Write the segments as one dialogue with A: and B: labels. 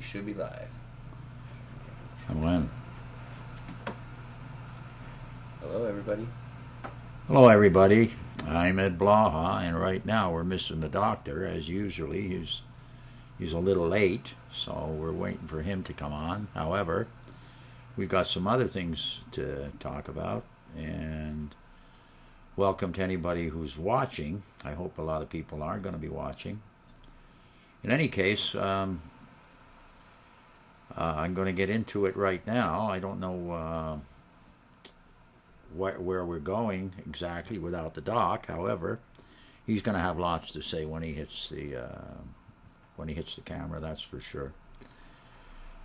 A: should be live.
B: I'm in.
A: Hello, everybody.
B: Hello, everybody. I'm Ed Blaha, and right now we're missing the doctor, as usually. He's a little late, so we're waiting for him to come on. However, we've got some other things to talk about, and welcome to anybody who's watching. I hope a lot of people are going to be watching. In any case, I'm going to get into it right now. I don't know where we're going exactly without the doc. However, he's going to have lots to say when he hits the camera. That's for sure.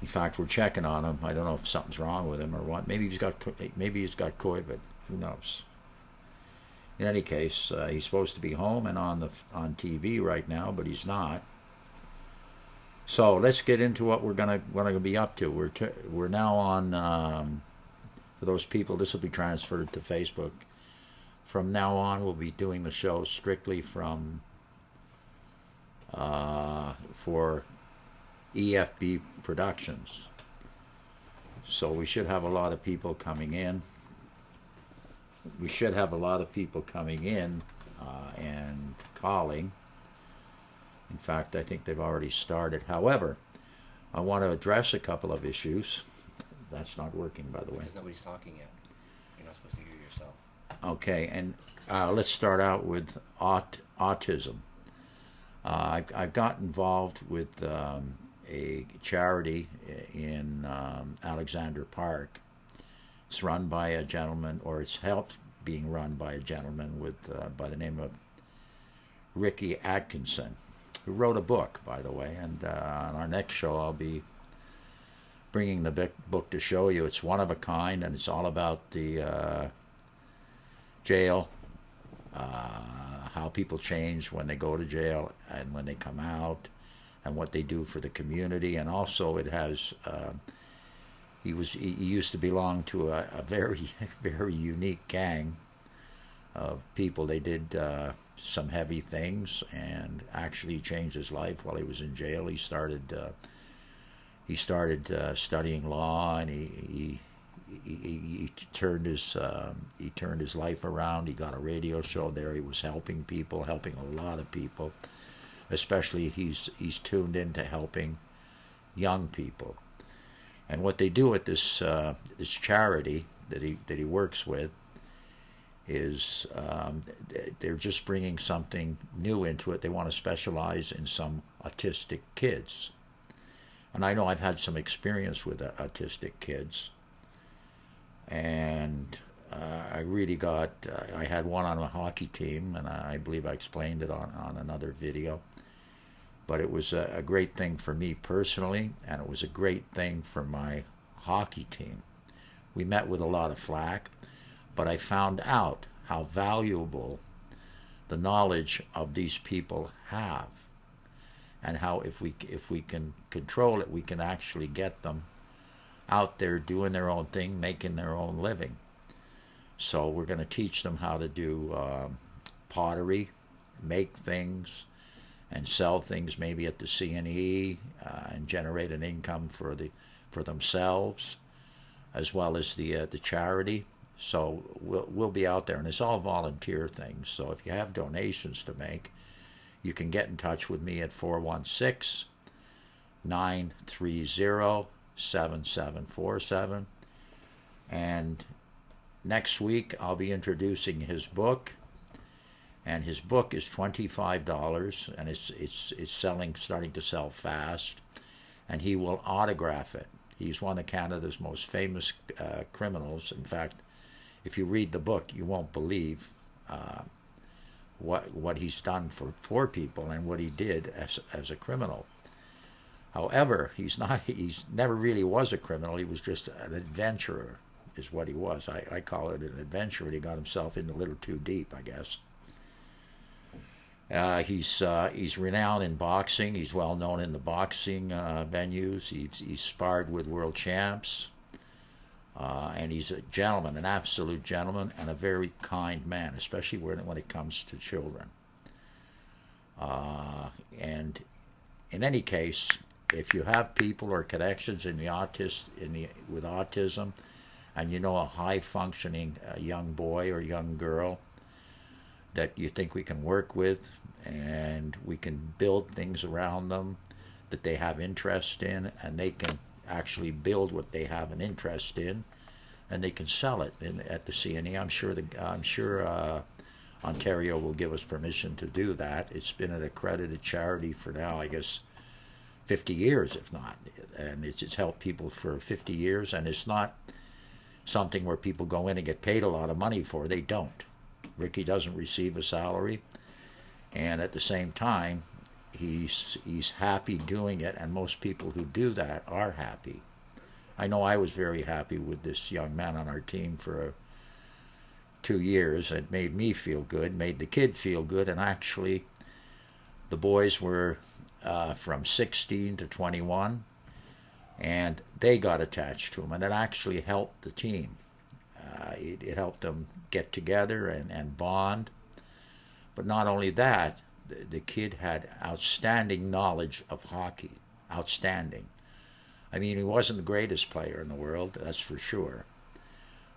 B: In fact, we're checking on him. I don't know if something's wrong with him or what. Maybe he's got COVID. Who knows? In any case, he's supposed to be home and on TV right now, but he's not. So let's get into what we're gonna be up to. We're now on. For those people, this will be transferred to Facebook. From now on, we'll be doing the show strictly from for E.F.B. Productions. So we should have a lot of people coming in. And calling. In fact, I think they've already started. However, I want to address a couple of issues. That's not working, by the way.
A: Because nobody's talking yet. You're not supposed to hear yourself.
B: Okay, and let's start out with autism. I've got involved with a charity in Alexander Park. It's run by a gentleman, or it's helped being run by a gentleman by the name of Ricky Atkinson, who wrote a book, by the way. And on our next show, I'll be bringing the book to show you. It's one of a kind, and it's all about the jail, how people change when they go to jail and when they come out, and what they do for the community. And also, it has he used to belong to a very very unique gang of people. They did some heavy things, and actually changed his life while he was in jail. He started studying law, and he turned his life around. He got a radio show there. He was helping a lot of people. Especially he's tuned into helping young people. And what they do at this charity that he works with is they're just bringing something new into it. They want to specialize in some autistic kids. And I know I've had some experience with autistic kids, and I had one on a hockey team, and I believe I explained it on another video. But it was a great thing for me personally, and it was a great thing for my hockey team. We met with a lot of flack, but I found out how valuable the knowledge of these people have, and how if we can control it, we can actually get them out there doing their own thing, making their own living. So we're going to teach them how to do pottery, make things, and sell things maybe at the CNE, and generate an income for themselves, as well as the charity. So we'll be out there, and it's all volunteer things. So if you have donations to make, you can get in touch with me at 416-930-7747. And next week I'll be introducing his book. And his book is $25, and it's starting to sell fast. And he will autograph it. He's one of Canada's most famous criminals. In fact, if you read the book, you won't believe what he's done for people and what he did as a criminal. However, he's never really was a criminal. He was just an adventurer, is what he was. I call it an adventurer. He got himself in a little too deep, I guess. He's renowned in boxing. He's well known in the boxing venues. He's sparred with world champs. And he's a gentleman, an absolute gentleman, and a very kind man, especially when it comes to children. And in any case, if you have people or connections with autism, and you know a high functioning young boy or young girl that you think we can work with, and we can build things around them that they have interest in, and they can actually build what they have an interest in, and they can sell it at the CNE. I'm sure Ontario will give us permission to do that. It's been an accredited charity for now, I guess, 50 years, if not, and it's helped people for 50 years, and it's not something where people go in and get paid a lot of money for. They don't. Ricky doesn't receive a salary, and at the same time, he's happy doing it, and most people who do that are happy. I know I was very happy with this young man on our team for 2 years. It made me feel good, made the kid feel good, and actually the boys were from 16 to 21, and they got attached to him, and it actually helped the team. It helped them get together and bond. But not only that, the kid had outstanding knowledge of hockey. Outstanding. I mean, he wasn't the greatest player in the world, that's for sure.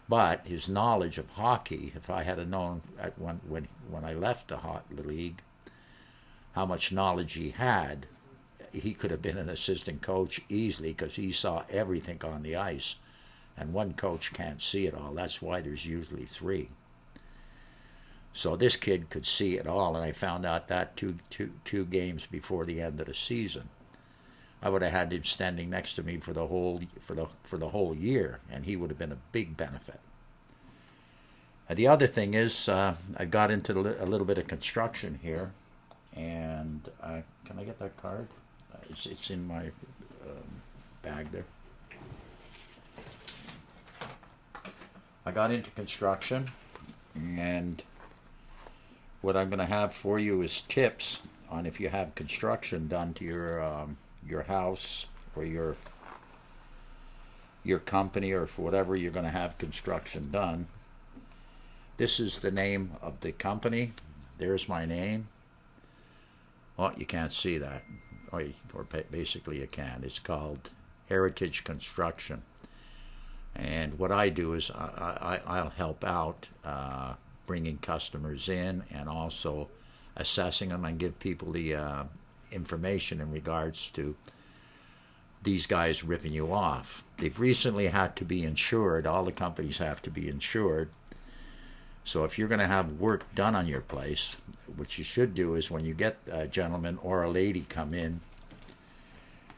B: But his knowledge of hockey, if I had known when I left the league, how much knowledge he had, he could have been an assistant coach easily, because he saw everything on the ice. And one coach can't see it all. That's why there's usually 3. So this kid could see it all, and I found out that two games before the end of the season. I would have had him standing next to me for the whole year, and he would have been a big benefit. And the other thing is, I got into a little bit of construction here, and can I get that card? It's in my bag there. I got into construction, and what I'm going to have for you is tips on if you have construction done to your house or your company, or for whatever you're going to have construction done. This is the name of the company. There's my name. Oh, you can't see that. Or basically you can. It's called Heritage Construction. And what I do is I'll help out bringing customers in, and also assessing them, and give people the information in regards to these guys ripping you off. They've recently had to be insured. All the companies have to be insured. So if you're going to have work done on your place, what you should do is, when you get a gentleman or a lady come in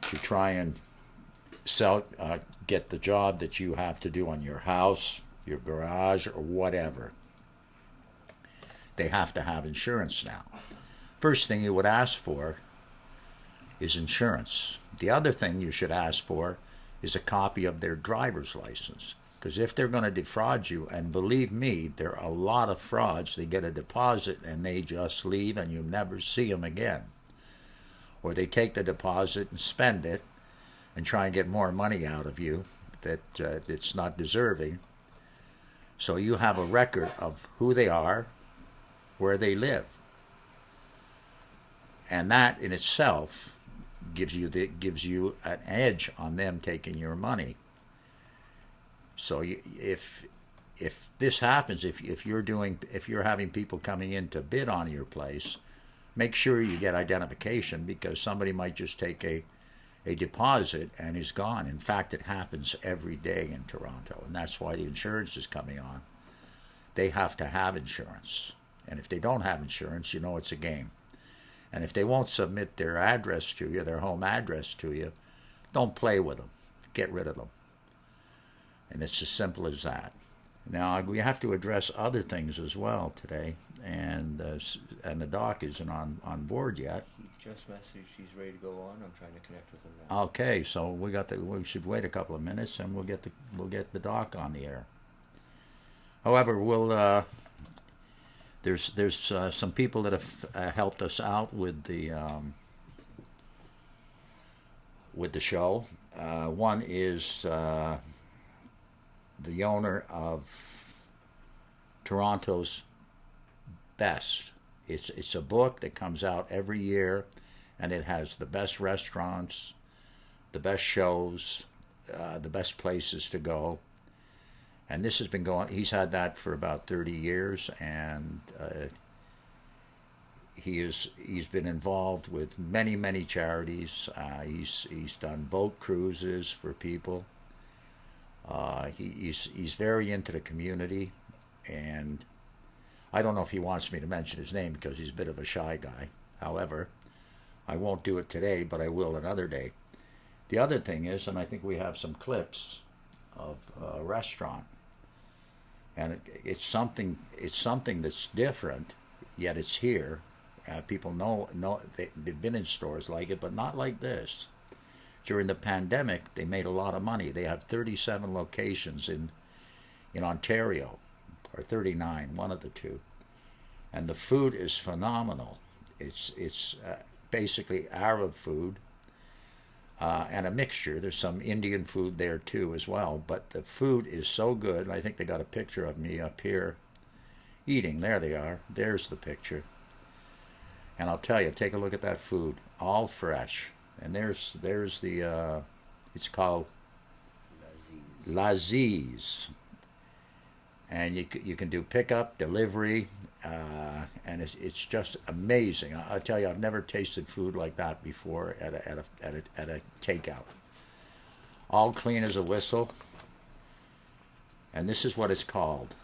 B: to try and get the job that you have to do on your house, your garage, or whatever, they have to have insurance now. First thing you would ask for is insurance. The other thing you should ask for is a copy of their driver's license. Because if they're going to defraud you, and believe me, there are a lot of frauds, they get a deposit and they just leave and you never see them again. Or they take the deposit and spend it and try and get more money out of you that it's not deserving. So you have a record of who they are, where they live. And that in itself gives you an edge on them taking your money. So if this happens, if you're having people coming in to bid on your place, make sure you get identification, because somebody might just take a deposit and is gone. In fact, it happens every day in Toronto, and that's why the insurance is coming on. They have to have insurance, and if they don't have insurance, you know it's a game. And if they won't submit their address to you, their home address to you, don't play with them. Get rid of them. And it's as simple as that. Now, we have to address other things as well today, and the doc isn't on board yet.
A: He just messaged he's ready to go on. I'm trying to connect with him now.
B: Okay, so we should wait a couple of minutes, and we'll get the doc on the air. However, there's some people that have helped us out with the show. One is the owner of Toronto's Best. It's a book that comes out every year, and it has the best restaurants, the best shows, the best places to go. And this has been going, he's had that for about 30 years, and he's been involved with many charities. He's done boat cruises for people. He's very into the community, and I don't know if he wants me to mention his name because he's a bit of a shy guy. However, I won't do it today, but I will another day. The other thing is, and I think we have some clips of a restaurant, and it's something that's different, yet it's here. People know they've been in stores like it, but not like this. During the pandemic, they made a lot of money. They have 37 locations in Ontario, or 39, one of the two, and the food is phenomenal. It's basically Arab food and a mixture. There's some Indian food there too as well, but the food is so good. I think they got a picture of me up here eating. There they are. There's the picture. And I'll tell you, take a look at that food, all fresh. And there's the it's called Laziz. And you can do pickup, delivery, and it's just amazing. I tell you, I've never tasted food like that before at a takeout. All clean as a whistle. And this is what it's called: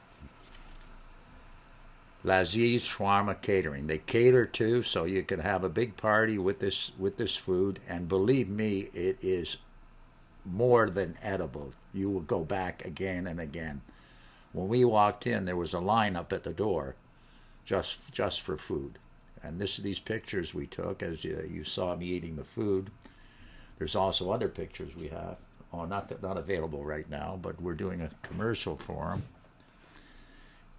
B: Laziz Shawarma Catering. They cater too, so you can have a big party with this food. And believe me, it is more than edible. You will go back again and again. When we walked in, there was a line up at the door, just for food. And these pictures we took, as you saw me eating the food. There's also other pictures we have. Oh, not available right now, but we're doing a commercial for them.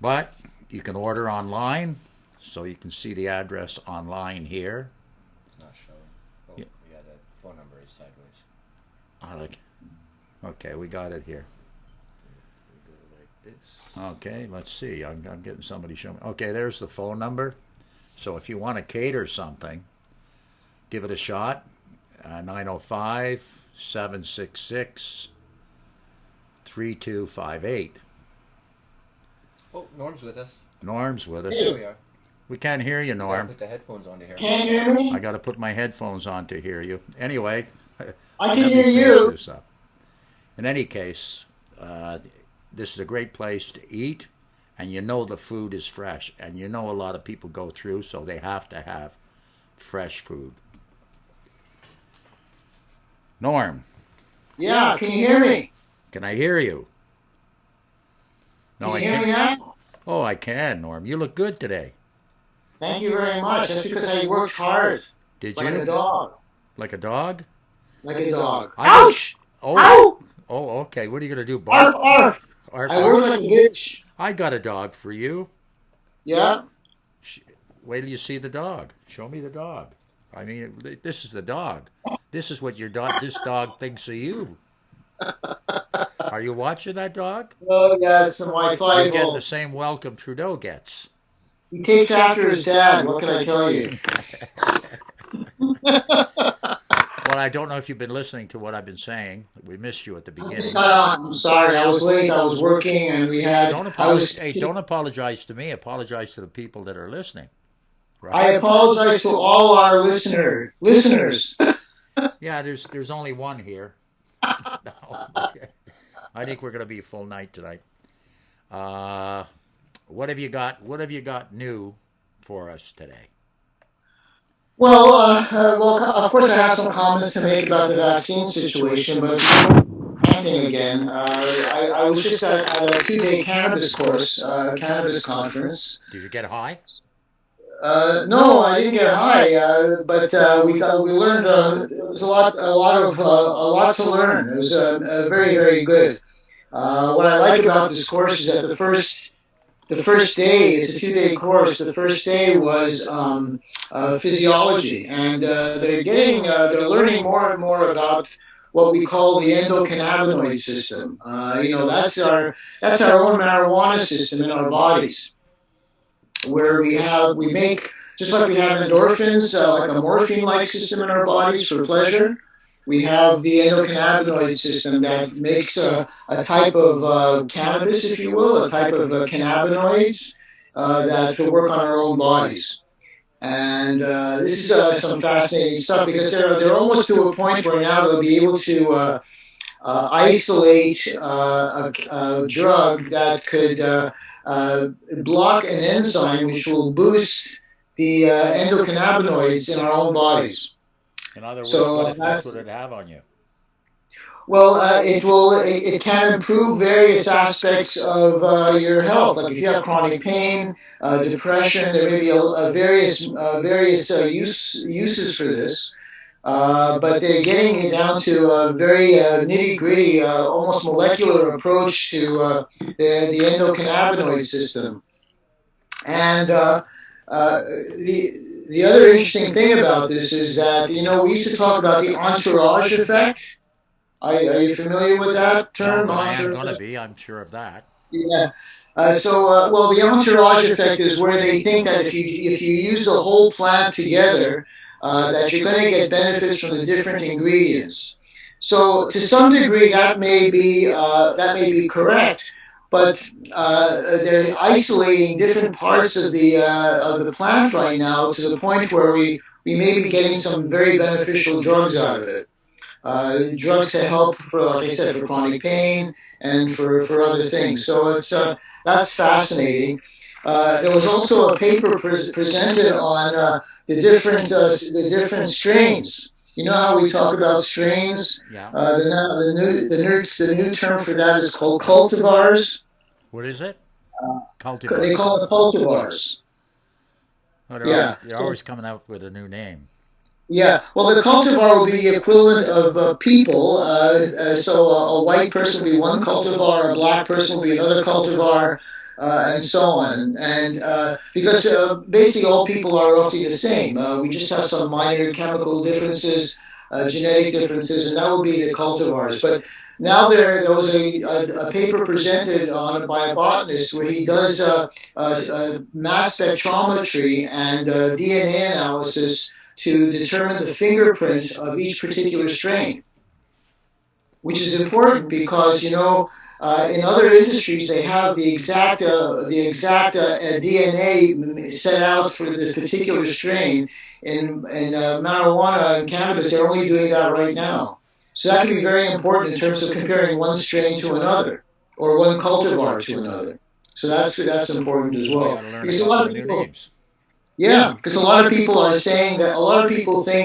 B: But you can order online, so you can see the address online here.
A: It's not showing. Oh, yeah, the phone number is sideways.
B: Okay, we got it here.
A: We go like this.
B: Okay, let's see. I'm getting somebody show me. Okay, there's the phone number. So if you want to cater something, give it a shot. 905-766-3258.
A: Oh, Norm's with us.
B: Norm's with us.
A: Here we are.
B: We can't hear you,
A: I gotta
B: Norm.
A: put the headphones on to hear.
C: Can't hear me?
B: I got to put my headphones on to hear you. Anyway,
C: I
B: let
C: can
B: me
C: hear
B: finish
C: you.
B: this up. In any case, this is a great place to eat, and you know the food is fresh, and you know a lot of people go through, so they have to have fresh food. Norm,
C: Yeah, can you hear me?
B: can I hear you? No,
C: Can
B: I
C: you hear me
B: can't.
C: now?
B: Oh, I can, Norm. You look good today.
C: Thank you very much. That's because I worked hard.
B: Did
C: Like
B: you?
C: a dog.
B: Like a dog?
C: Like a dog.
B: I did-
C: Ouch!
B: Oh,
C: Ow!
B: oh, okay. What are you gonna do,
C: Arf,
B: bark?
C: arf!
B: Arf,
C: I
B: arf?
C: work like a bitch.
B: I got a dog for you.
C: Yeah?
B: Wait till you see the dog. Show me the dog. I mean, this is the dog. This is what this dog thinks of you. Are you watching that dog?
C: Oh, yes, my
B: You're getting the
C: Bible.
B: same welcome Trudeau gets.
C: He takes after his dad. What can I tell you?
B: Well, I don't know if you've been listening to what I've been saying. We missed you at the beginning.
C: I'm sorry. I was late. I was working, and we had.
B: Don't apologize to me. Apologize to the people that are listening. Right?
C: I apologize to all our listeners.
B: Yeah, there's only one here. No. I think we're going to be a full night tonight. What have you got? What have you got new for us today?
C: Well, of course, I have some comments to make about the vaccine situation, but ranting again. I was just at a 2-day cannabis course, cannabis conference.
B: Did you get high?
C: No, I didn't get high, but we learned. There was a lot to learn. It was very, very good. What I like about this course is that the first day, it's a 2-day course. The first day was physiology, and they're learning more and more about what we call the endocannabinoid system. That's our own marijuana system in our bodies, where we make, just like we have endorphins, like a morphine-like system in our bodies for pleasure. we have the endocannabinoid system that makes a type of cannabis, if you will, a type of cannabinoids that work on our own bodies. And this is some fascinating stuff because they're almost to a point where now they'll be able to isolate a drug that could block an enzyme which will boost the endocannabinoids in our own bodies.
B: In other words,
C: So
B: what effect would it have on you?
C: well, it can improve various aspects of your health. Like if you have chronic pain, depression, there may be various uses for this. But they're getting it down to a very nitty gritty, almost molecular approach to the endocannabinoid system. And the other interesting thing about this is that we used to talk about the entourage effect. Are you familiar with that
B: No,
C: term,
B: but I am
C: entourage?
B: going to be. I'm sure of that.
C: Yeah. Well, the entourage effect is where they think that if you use the whole plant together, that you're going to get benefits from the different ingredients. So, to some degree, that may be correct, but they're isolating different parts of the plant right now to the point where we may be getting some very beneficial drugs out of it. Drugs to help for, like I said, for chronic pain and for other things. So that's fascinating. There was also a paper presented on the different strains. You know how we talk about strains?
B: Yeah.
C: The new term for that is called cultivars.
B: What is it?
C: They
B: Cultivars.
C: call it cultivars.
B: Oh,
C: Yeah.
B: they're always coming out with a new name.
C: Yeah, well, the cultivar would be the equivalent of people. So a white person would be one cultivar, a black person would be another cultivar, and so on. And because basically all people are roughly the same. We just have some minor chemical differences, genetic differences, and that would be the cultivars. But now there was a paper presented on by a botanist where he does mass spectrometry and DNA analysis to determine the fingerprint of each particular strain, which is important because in other industries they have the exact DNA set out for this particular strain. In marijuana and cannabis, they're only doing that right now. So that can be very important in terms of comparing one strain to another or one cultivar to another. So that's important as
B: So I
C: well
B: got to learn a
C: because a
B: couple
C: lot
B: of
C: of
B: new
C: people.
B: names.
C: Yeah, because a lot of people think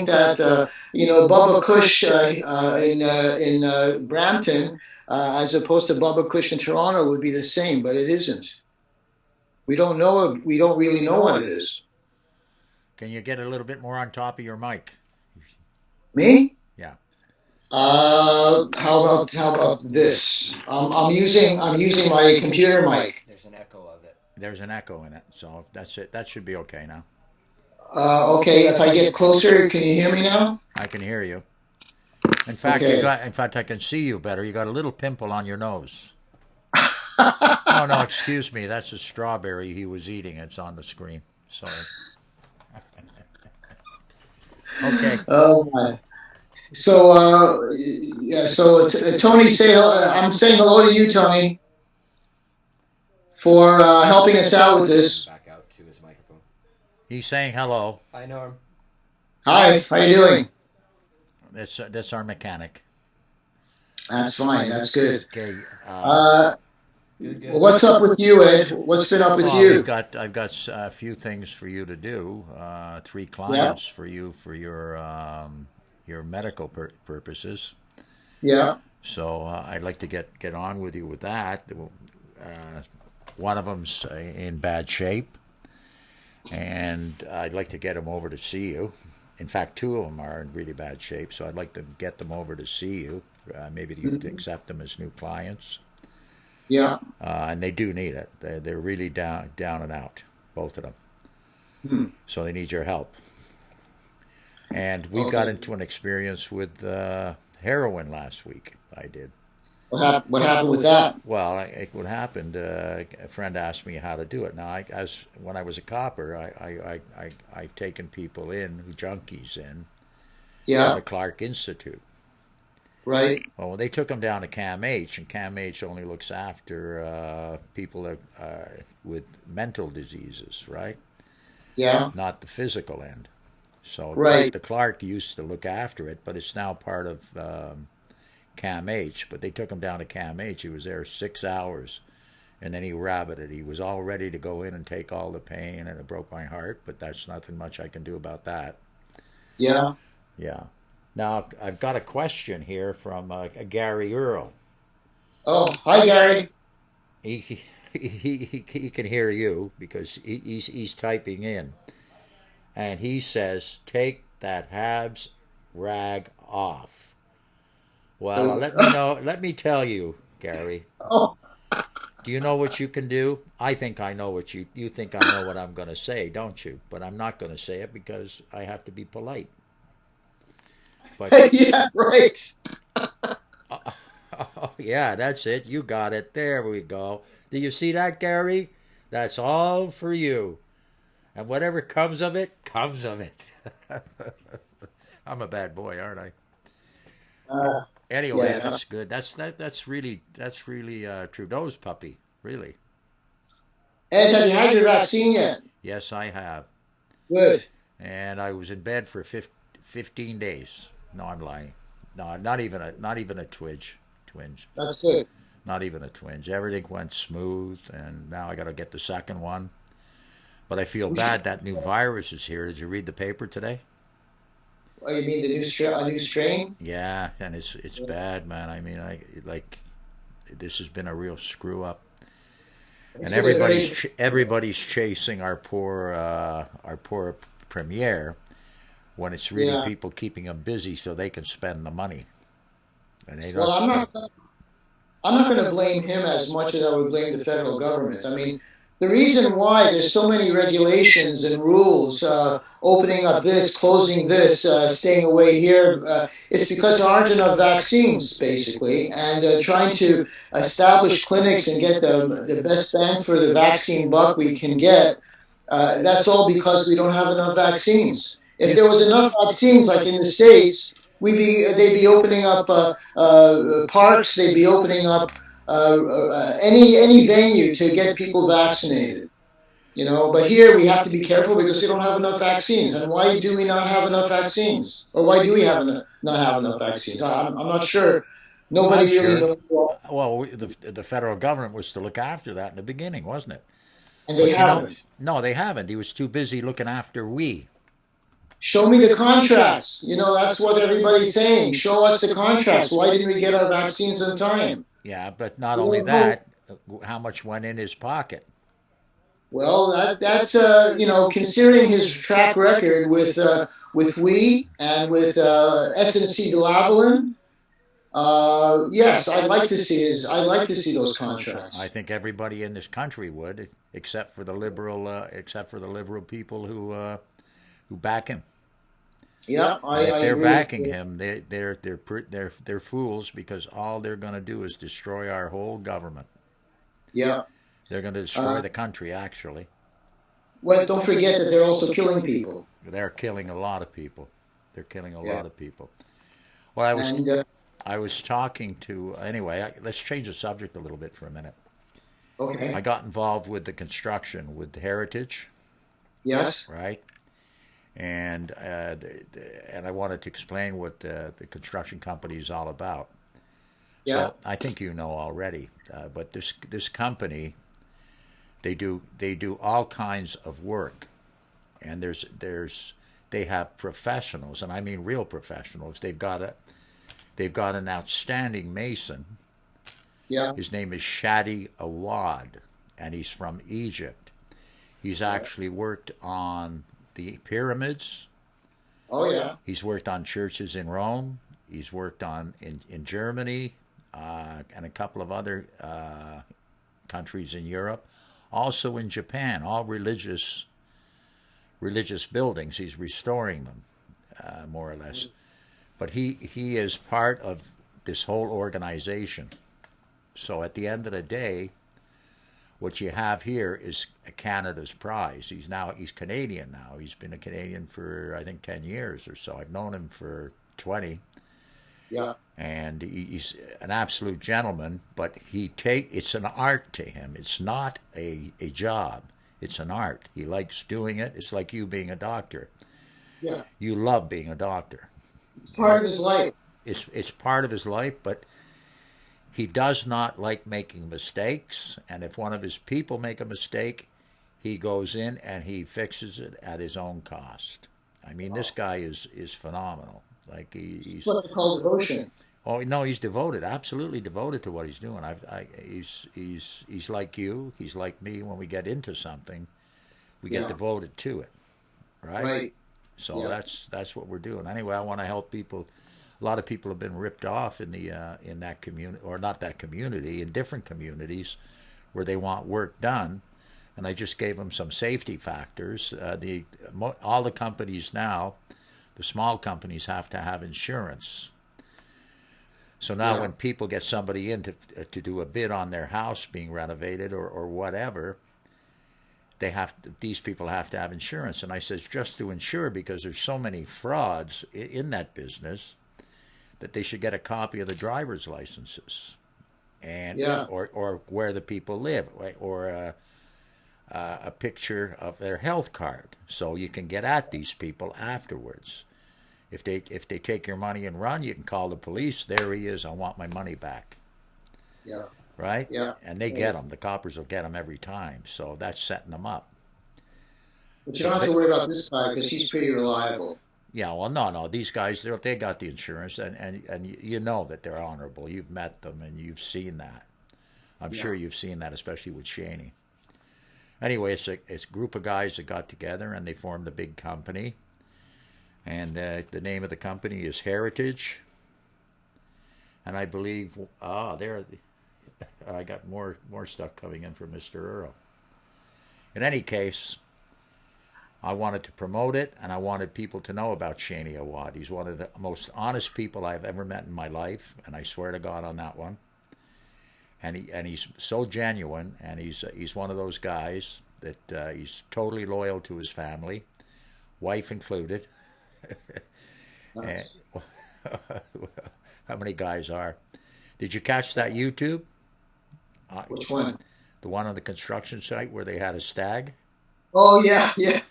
C: that Bubba Kush in Brampton, as opposed to Bubba Kush in Toronto, would be the same, but it isn't. We don't know. We don't really know what it is.
B: Can you get a little bit more on top of your mic?
C: Me?
B: Yeah.
C: How about this? I'm using my computer mic.
A: There's an echo of it.
B: There's an echo in it, so that's it. That should be okay now.
C: Okay, if I get closer, can you hear me now?
B: I can hear you. In fact,
C: Okay.
B: In fact, I can see you better. You got a little pimple on your nose. Oh no, excuse me. That's a strawberry he was eating. It's on the screen. Sorry. Okay.
C: Oh my. So yeah. So Tony, I'm saying hello to you, Tony, for helping us out with this.
A: Back out to his microphone.
B: He's saying hello.
A: Hi, Norm.
C: Hi, how you doing?
B: That's our mechanic.
C: That's fine. That's good.
B: Okay.
A: Good.
C: What's up with you, Ed? What's been up with
B: Well,
C: you?
B: I've got a few things for you to do. 3
C: Yeah.
B: clients for you for your medical purposes.
C: Yeah.
B: So I'd like to get on with you with that. One of them's in bad shape, and I'd like to get him over to see you. In fact, 2 of them are in really bad shape, so I'd like to get them over to see you. Maybe you could accept them as new clients.
C: Yeah.
B: And they do need it. They're really down and out, both of them.
C: Hmm.
B: So they need your help. And we got into an experience with heroin last week. I did.
C: What happened with that?
B: Well, what happened? A friend asked me how to do it. Now, when I was a copper, I've taken people in, junkies in, to
C: Yeah.
B: the Clark Institute.
C: Right.
B: Well, they took him down to CAMH, and CAMH only looks after people with mental diseases, right?
C: Yeah.
B: Not the physical end. So
C: Right.
B: the Clark used to look after it, but it's now part of CAMH. But they took him down to CAMH. He was there 6 hours, and then he rabbited. He was all ready to go in and take all the pain, and it broke my heart. But that's nothing much I can do about that.
C: Yeah.
B: Yeah. Now I've got a question here from Gary Earl.
C: Oh, hi, Gary.
B: He, he can hear you because he's typing in, and he says, "Take that Habs rag off." Well, let me know. Let me tell you, Gary.
C: Oh,
B: Do you know what you can do? I think I know what you think I know what I'm going to say, don't you? But I'm not going to say it because I have to be polite. But
C: yeah, right.
B: oh, yeah, that's it. You got it. There we go. Do you see that, Gary? That's all for you. And whatever comes of it, comes of it. I'm a bad boy, aren't I?
C: Uh,
B: Anyway,
C: yeah.
B: that's good. That's really Trudeau's puppy, really.
C: Ed, have you had your vaccine yet?
B: Yes, I have.
C: Good.
B: And I was in bed for 15 days. No, I'm lying. No, not even a twinge.
C: That's good.
B: Not even a twinge. Everything went smooth, and now I got to get the second one. But I feel
C: We should,
B: bad that new virus is here. Did you read the paper today?
C: oh, you mean the new a new strain?
B: Yeah, and it's bad, man. I mean, I like this has been a real screw up,
C: It's
B: and
C: been a very
B: everybody's chasing our poor premier when it's really
C: yeah.
B: people keeping them busy so they can spend the money, and they
C: Well,
B: don't spend.
C: I'm not going to blame him as much as I would blame the federal government. I mean, the reason why there's so many regulations and rules, opening up this, closing this, staying away here, it's because there aren't enough vaccines, basically, and trying to establish clinics and get the best bang for the vaccine buck we can get. That's all because we don't have enough vaccines.
B: Do
C: If
B: you
C: there was enough vaccines, like in the states, they'd be opening up parks, they'd be opening up any venue to get people vaccinated. You know, but here we have to be careful because we don't have enough vaccines. And why do we not have enough vaccines? Or why do we not have enough vaccines? I'm not sure.
B: I'm
C: Nobody really
B: sure.
C: knows.
B: Well, the federal government was to look after that in the beginning, wasn't it?
C: And they
B: But
C: haven't.
B: no, they haven't. He was too busy looking after we.
C: Show me the contracts. You know, that's what everybody's saying. Show us the contracts. Why didn't we get our vaccines in time?
B: Yeah, but not
C: We
B: only
C: don't know.
B: that, how much went in his pocket?
C: Well, that's considering his track record with we and with SNC Lavalin. Yes, I'd like to see those
B: I
C: contracts.
B: think everybody in this country would, except for the liberal people who back him.
C: Yeah,
B: And if
C: I
B: they're
C: agree with
B: backing
C: you.
B: him, they're fools because all they're going to do is destroy our whole government.
C: Yeah.
B: They're going to destroy
C: Uh,
B: the country. Actually,
C: well, don't forget that they're also killing people.
B: they're killing a lot of people. They're killing a
C: Yeah.
B: lot of people. Well,
C: And
B: I was talking to anyway. Let's change the subject a little bit for a minute. I
C: okay.
B: got involved with the construction with Heritage,
C: Yes.
B: right? And I wanted to explain what the construction company is all about.
C: Yeah.
B: So I think you know already, but this company they do all kinds of work, and they have professionals, and I mean real professionals. They've got an outstanding mason.
C: Yeah.
B: His name is Shadi Awad, and he's from Egypt. He's
C: Yeah.
B: actually worked on the pyramids.
C: Oh yeah.
B: He's worked on churches in Rome. He's worked on in Germany and a couple of other countries in Europe. Also in Japan, all religious buildings. He's restoring them, more or less. But he is part of this whole organization. So at the end of the day, what you have here is Canada's prize. He's Canadian now. He's been a Canadian for I think 10 years or so. I've known him for 20,
C: Yeah.
B: and he's an absolute gentleman. But it's an art to him. It's not a job. It's an art. He likes doing it. It's like you being a doctor.
C: Yeah.
B: You love being a doctor,
C: It's part
B: right?
C: of his life.
B: It's part of his life, but he does not like making mistakes. And if one of his people make a mistake, he goes in and he fixes it at his own cost. I mean, this guy is phenomenal. Like
C: It's
B: he's
C: what I call devotion.
B: oh no, he's devoted, absolutely devoted to what he's doing. He's like you. He's like me. When we get into something, we get
C: Yeah.
B: devoted to it, right?
C: Right.
B: So
C: Yeah.
B: that's what we're doing. Anyway, I want to help people. A lot of people have been ripped off in that community, or not that community, in different communities where they want work done, and I just gave them some safety factors. All the companies now, the small companies, have to have insurance. So now
C: Yeah.
B: when people get somebody in to do a bid on their house being renovated or whatever, these people have to have insurance. And I says just to insure, because there's so many frauds in that business, that they should get a copy of the driver's licenses and
C: Yeah.
B: or where the people live, or a picture of their health card, so you can get at these people afterwards. If they take your money and run, you can call the police. There he is. I want my money back.
C: Yeah.
B: Right?
C: Yeah.
B: And they get them. The coppers will get them every time. So that's setting them up.
C: But you
B: So
C: don't have to worry about this guy because he's pretty reliable.
B: yeah, well, no. These guys, they got the insurance, and you know that they're honorable. You've met them, and you've seen that. I'm
C: Yeah.
B: sure you've seen that, especially with Shaney. Anyway, it's a group of guys that got together, and they formed a big company. And the name of the company is Heritage. And I believe, there, I got more stuff coming in from Mr. Earl. In any case, I wanted to promote it, and I wanted people to know about Shaney Awad. He's one of the most honest people I've ever met in my life, and I swear to God on that one. And he's so genuine, and he's one of those guys that he's totally loyal to his family, wife included. And,
C: Nice.
B: how many guys are? Did you catch that YouTube? Uh,
C: Which one?
B: the one on the construction site where they had a stag?
C: Oh yeah, yeah.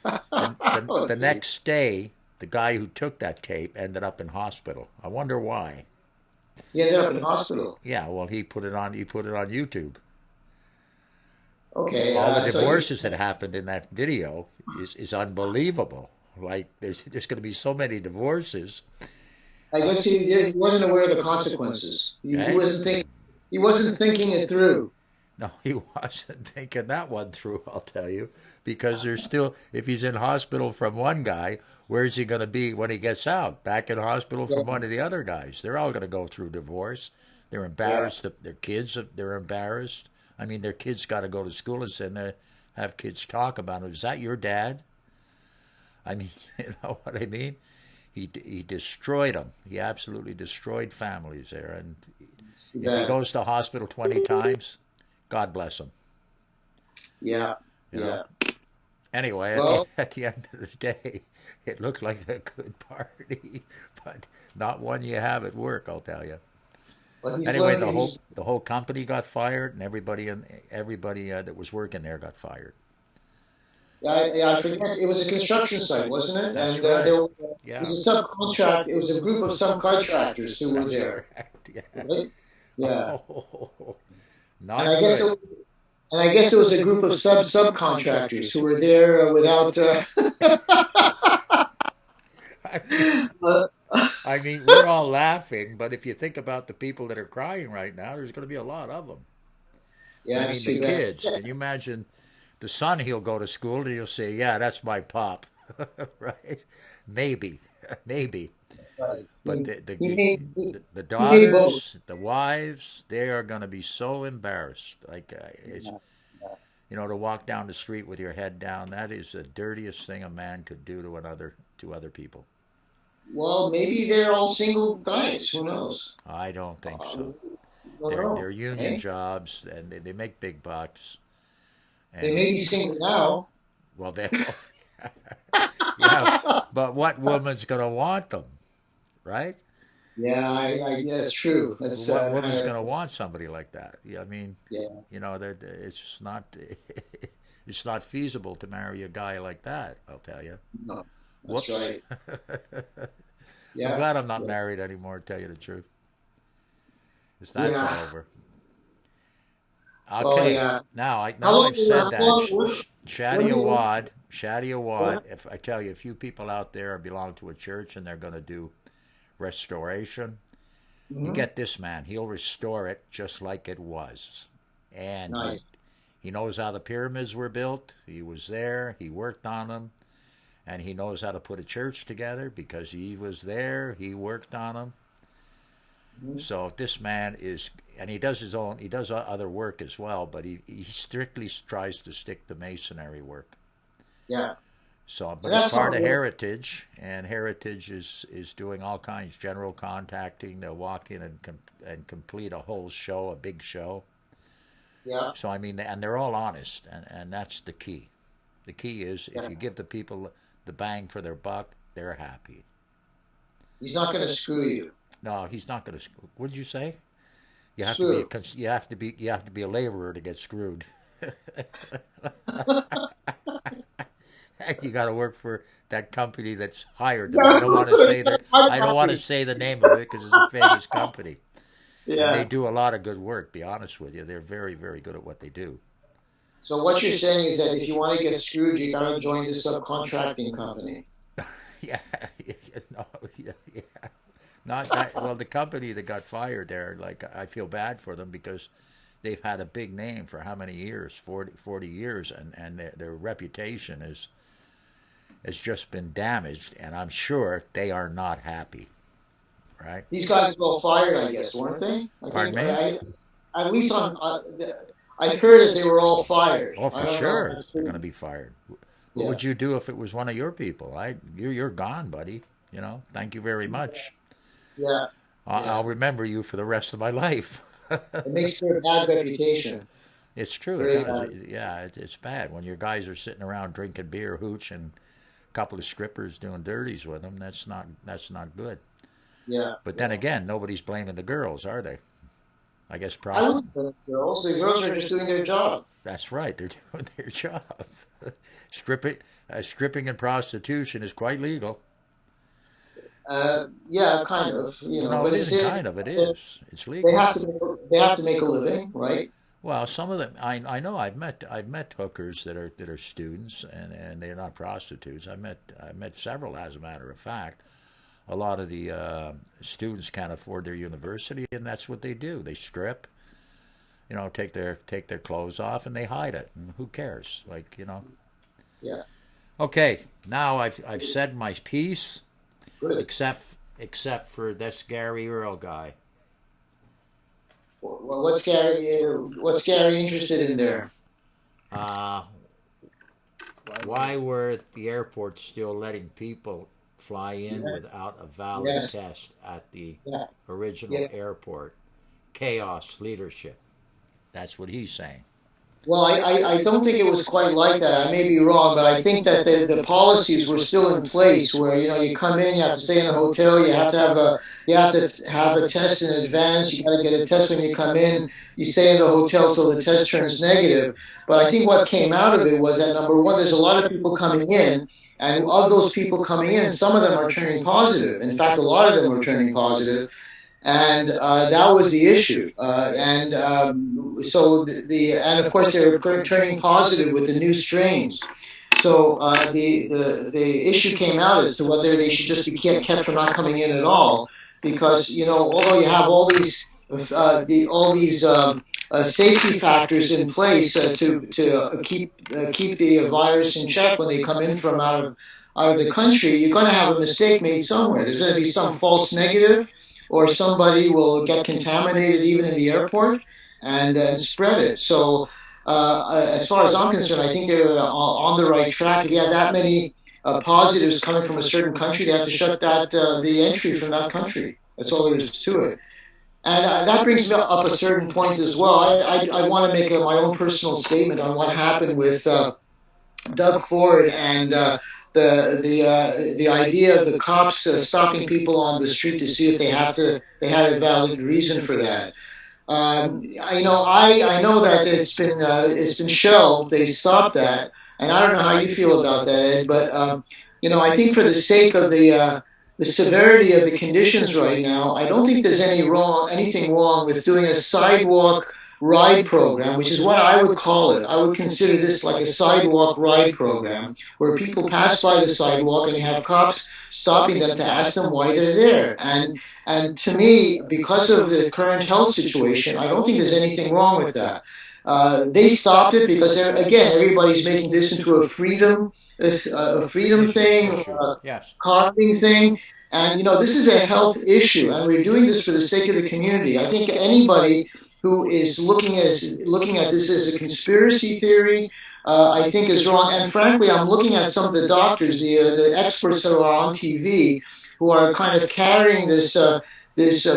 B: The
C: Okay.
B: next day, the guy who took that tape ended up in hospital. I wonder why.
C: He ended up in hospital.
B: Yeah, well, he put it on YouTube.
C: Okay.
B: All the
C: So he,
B: divorces that happened in that video is unbelievable. Like there's going to be so many divorces.
C: I
B: Uh,
C: guess he wasn't aware of the consequences. He
B: eh?
C: wasn't thinking. He wasn't thinking it through.
B: No, he wasn't thinking that one through, I'll tell you, because there's still, if he's in hospital from one guy, where's he going to be when he gets out? Back in hospital from
C: Yeah.
B: one of the other guys. They're all going to go through divorce. They're
C: Yeah.
B: embarrassed. Their kids, they're embarrassed. I mean, their kids got to go to school and sit there, have kids talk about it. Is that your dad? I mean, you know what I mean? He destroyed them. He absolutely destroyed families there. And
C: It's too
B: if he
C: bad.
B: goes to hospital 20 times, God bless him.
C: Yeah.
B: You know.
C: Yeah.
B: Anyway,
C: Well,
B: at the end of the day, it looked like a good party, but not one you have at work, I'll tell you.
C: but he's
B: Anyway,
C: learned.
B: the whole
C: He's.
B: the whole company got fired, and everybody that was working there got fired.
C: I forget. It was a construction site, wasn't it?
B: That's
C: And
B: right.
C: it was
B: Yeah,
C: a subcontract. It was a group of subcontractors who were
B: that's
C: there.
B: correct. Yeah.
C: Right? Yeah.
B: Oh,
C: And
B: not
C: I guess
B: good.
C: it, and I guess it was a group of subcontractors who were there without.
B: I mean,
C: Uh,
B: I mean, we're all laughing, but if you think about the people that are crying right now, there's going to be a lot of them. I
C: yeah,
B: mean,
C: it's
B: the
C: too bad.
B: kids. Can you imagine the son? He'll go to school and he'll say, "Yeah, that's my pop," right? Maybe, maybe.
C: Right.
B: But
C: He made
B: the
C: he made both.
B: daughters, the wives, they are going to be so embarrassed. Like it's
C: Yeah.
B: to walk down the street with your head down. That is the dirtiest thing a man could do to other people.
C: Well, maybe they're all single guys. Who knows?
B: I don't think so.
C: Don't
B: They're
C: know.
B: union
C: Eh?
B: jobs and they make big bucks.
C: They
B: And
C: may be single now.
B: well, they yeah. But what woman's going to want them, right?
C: Yeah, yeah, that's true.
B: Well,
C: That's
B: what woman's
C: kind
B: going to
C: of
B: want somebody like that? Yeah, I mean,
C: yeah.
B: it's not it's not feasible to marry a guy like that. I'll tell you.
C: No, that's
B: Whoops.
C: right.
B: I'm
C: Yeah,
B: glad I'm not
C: yeah,
B: married anymore. To tell you the truth, 'cause that's all
C: yeah.
B: over.
C: Well,
B: Okay,
C: yeah.
B: now I've said
C: How
B: that
C: long, what
B: Shadi
C: do you,
B: Awad, Shadi
C: yeah?
B: Awad. If I tell you, a few people out there belong to a church and they're going to do restoration, you
C: Hmm.
B: get this man. He'll restore it just like it was, and
C: Nice.
B: he knows how the pyramids were built. He was there. He worked on them, and he knows how to put a church together because he was there. He worked on them.
C: Mhm.
B: So this man is, and he does his own. He does other work as well, but he strictly tries to stick to masonry work.
C: Yeah.
B: So,
C: And
B: but it's
C: that's
B: part of
C: something,
B: Heritage, and Heritage is doing all kinds, general contacting. They'll walk in and complete a whole show, a big show.
C: yeah,
B: So I mean, and they're all honest, and that's the key. The key is if
C: yeah.
B: you give the people the bang for their buck, they're happy.
C: He's not going to screw you.
B: No, he's not going to. What did you say? You have to be a
C: Screw.
B: you have to be a laborer to get screwed. You got to work for that company that's hired them. I don't want to say that.
C: I'm
B: I don't want to
C: happy.
B: say the name of it because it's a famous company, and they
C: Yeah.
B: do a lot of good work. Be honest with you, they're very very good at what they do.
C: So what you're saying is that if you want to get screwed, you got to join the subcontracting company.
B: Yeah, no, yeah, yeah. Not that. Well, the company that got fired there, like I feel bad for them because they've had a big name for how many years? 40 years, and their reputation has just been damaged, and I'm sure they are not happy, right?
C: These guys were all fired, I guess, weren't they? I
B: Pardon
C: think
B: me?
C: at least on I heard that they were all fired.
B: Oh,
C: I
B: for
C: don't know.
B: sure, they're going to be fired. What
C: Yeah,
B: would you do if it was one of your people? You're gone, buddy. Thank you very much.
C: yeah, yeah.
B: I'll remember you for the rest of my life.
C: It makes for a bad reputation.
B: It's true, it
C: Very
B: does.
C: bad.
B: Yeah, it's bad when your guys are sitting around drinking beer, hooch, and a couple of strippers doing dirties with them. That's not good.
C: Yeah,
B: But then
C: yeah.
B: again, nobody's blaming the girls, are they? I guess
C: I
B: prostitute.
C: wouldn't blame the girls. The girls are just doing their job.
B: That's right. They're doing their job. stripping, stripping and prostitution is quite legal.
C: Yeah, kind of.
B: No, it
C: But it's
B: isn't kind of. It
C: they
B: is. It's legal.
C: have to they have to make a living, right?
B: Well, some of them I know I've met hookers that are students and they're not prostitutes. I met several as a matter of fact. A lot of the students can't afford their university, and that's what they do. They strip, take their clothes off, and they hide it. And who cares?
C: Yeah,
B: Okay, now I've said my piece,
C: good.
B: except for this Gary Earl guy.
C: Well, what's Gary interested in there?
B: Uh,
A: Why would
B: why were the airports still letting people fly in
C: Yeah,
B: without a valid
C: yes,
B: test at the
C: yeah,
B: original
C: yeah.
B: airport? Chaos leadership. That's what he's saying.
C: Well, I don't think it was quite like that. I may be wrong, but I think that the policies were still in place where, you come in, you have to stay in a hotel, you have to have a test in advance, you got to get a test when you come in, you stay in the hotel till the test turns negative. But I think what came out of it was that number one, there's a lot of people coming in, and of those people coming in, some of them are turning positive. In fact, a lot of them are turning positive, and that was the issue. And so and of course they were turning positive with the new strains. So the issue came out as to whether they should just be kept from not coming in at all, because although you have all these safety factors in place to keep the virus in check when they come in from out of the country, you're going to have a mistake made somewhere. There's going to be some false negative, or somebody will get contaminated even in the airport and spread it. So, as far as I'm concerned, I think they're on the right track. If you have that many positives coming from a certain country, they have to shut the entry from that country. That's all there is to it. And that brings me up a certain point as well. I want to make my own personal statement on what happened with Doug Ford and the idea of the cops stopping people on the street to see if they had a valid reason for that. I know that it's been shelved. They stopped that, and I don't know how you feel about that, Ed. But I think for the sake of the severity of the conditions right now, I don't think there's anything wrong with doing a sidewalk ride program, which is what I would call it. I would consider this like a sidewalk ride program where people pass by the sidewalk and you have cops stopping them to ask them why they're there. And to me, because of the current health situation, I don't think there's anything wrong with that. They stopped it because, again, everybody's making this into a freedom thing,
B: Issue. Yes.
C: costing thing. And this is a health issue, and we're doing this for the sake of the community. I think anybody who is looking at this as a conspiracy theory, I think is wrong. And frankly, I'm looking at some of the doctors, the experts that are on TV, who are kind of carrying this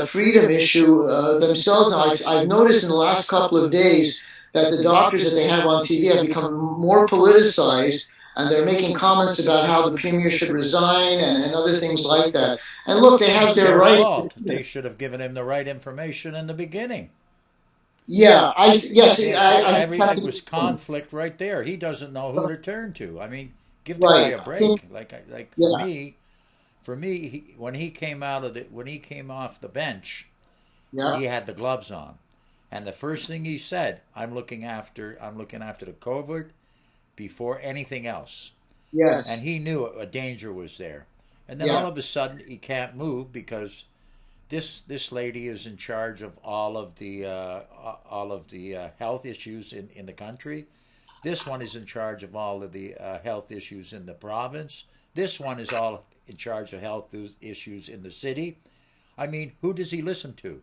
C: freedom issue themselves. Now, I've noticed in the last couple of days that the doctors that they have on TV have become more politicized, and they're making comments about how the premier should resign and other things like that. And look, they have
B: It's
C: their
B: their
C: right.
B: fault. They should have given him the right information in the beginning.
C: Yeah, I yes,
B: It was conflict right there. He doesn't know who to turn to. I mean, give the guy
C: right.
B: a
C: I think
B: break. Like
C: yeah,
B: for me, when he came out of when he came off the bench,
C: yeah,
B: he had the gloves on, and the first thing he said, I'm looking after the COVID before anything else."
C: yes,
B: And he knew a danger was there. And then all
C: yeah,
B: of a sudden, he can't move because this lady is in charge of all of the health issues in the country. This one is in charge of all of the health issues in the province. This one is all in charge of health issues in the city. I mean, who does he listen to?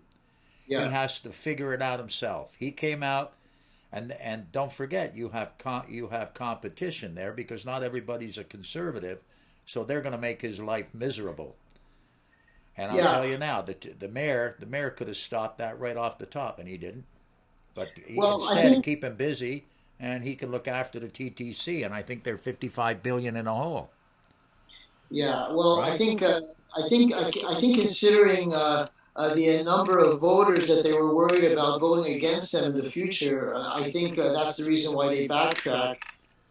B: He
C: yeah,
B: has to figure it out himself. He came out, and don't forget, you have competition there because not everybody's a conservative, so they're going to make his life miserable. And I'll tell
C: yeah.
B: you now, the mayor could have stopped that right off the top, and he didn't. But
C: Well, I
B: instead,
C: think
B: keep him busy, and he can look after the TTC. And I think they're 55 billion in a hole,
C: yeah. Well,
B: right?
C: I think considering the number of voters that they were worried about voting against them in the future, I think that's the reason why they backtracked.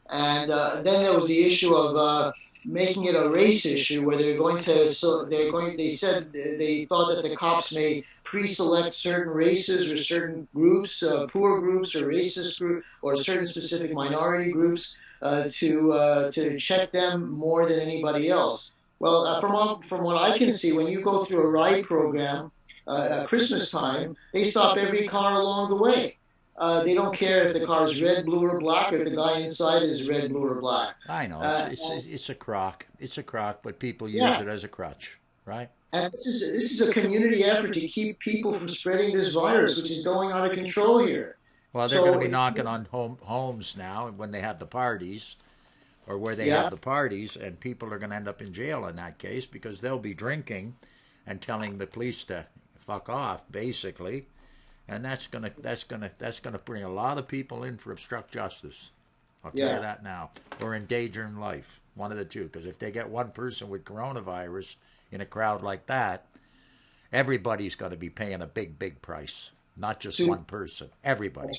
C: And then there was the issue of making it a race issue where they're going to so they're going they said they thought that the cops may pre-select certain races or certain groups, poor groups or racist group or certain specific minority groups to check them more than anybody else. Well, from what I can see, when you go through a ride program at Christmas time, they stop every car along the way. They don't care if the car is red, blue, or black, or if the guy inside is red, blue, or black.
B: I know
C: And
B: it's a crock. It's a crock, but people use
C: yeah,
B: it as a crutch, right?
C: and this is a community effort to keep people from spreading this virus, which is going out of control here.
B: Well, they're going to
C: So
B: be knocking on homes now when they have the parties, or where they have
C: yeah,
B: the parties, and people are going to end up in jail in that case because they'll be drinking and telling the police to fuck off, basically, and that's gonna bring a lot of people in for obstruct justice. I'll tell you
C: yeah.
B: that now, or endangering life, one of the two. Because if they get one person with coronavirus in a crowd like that, everybody's going to be paying a big price, not just
C: Su-
B: one person. Everybody.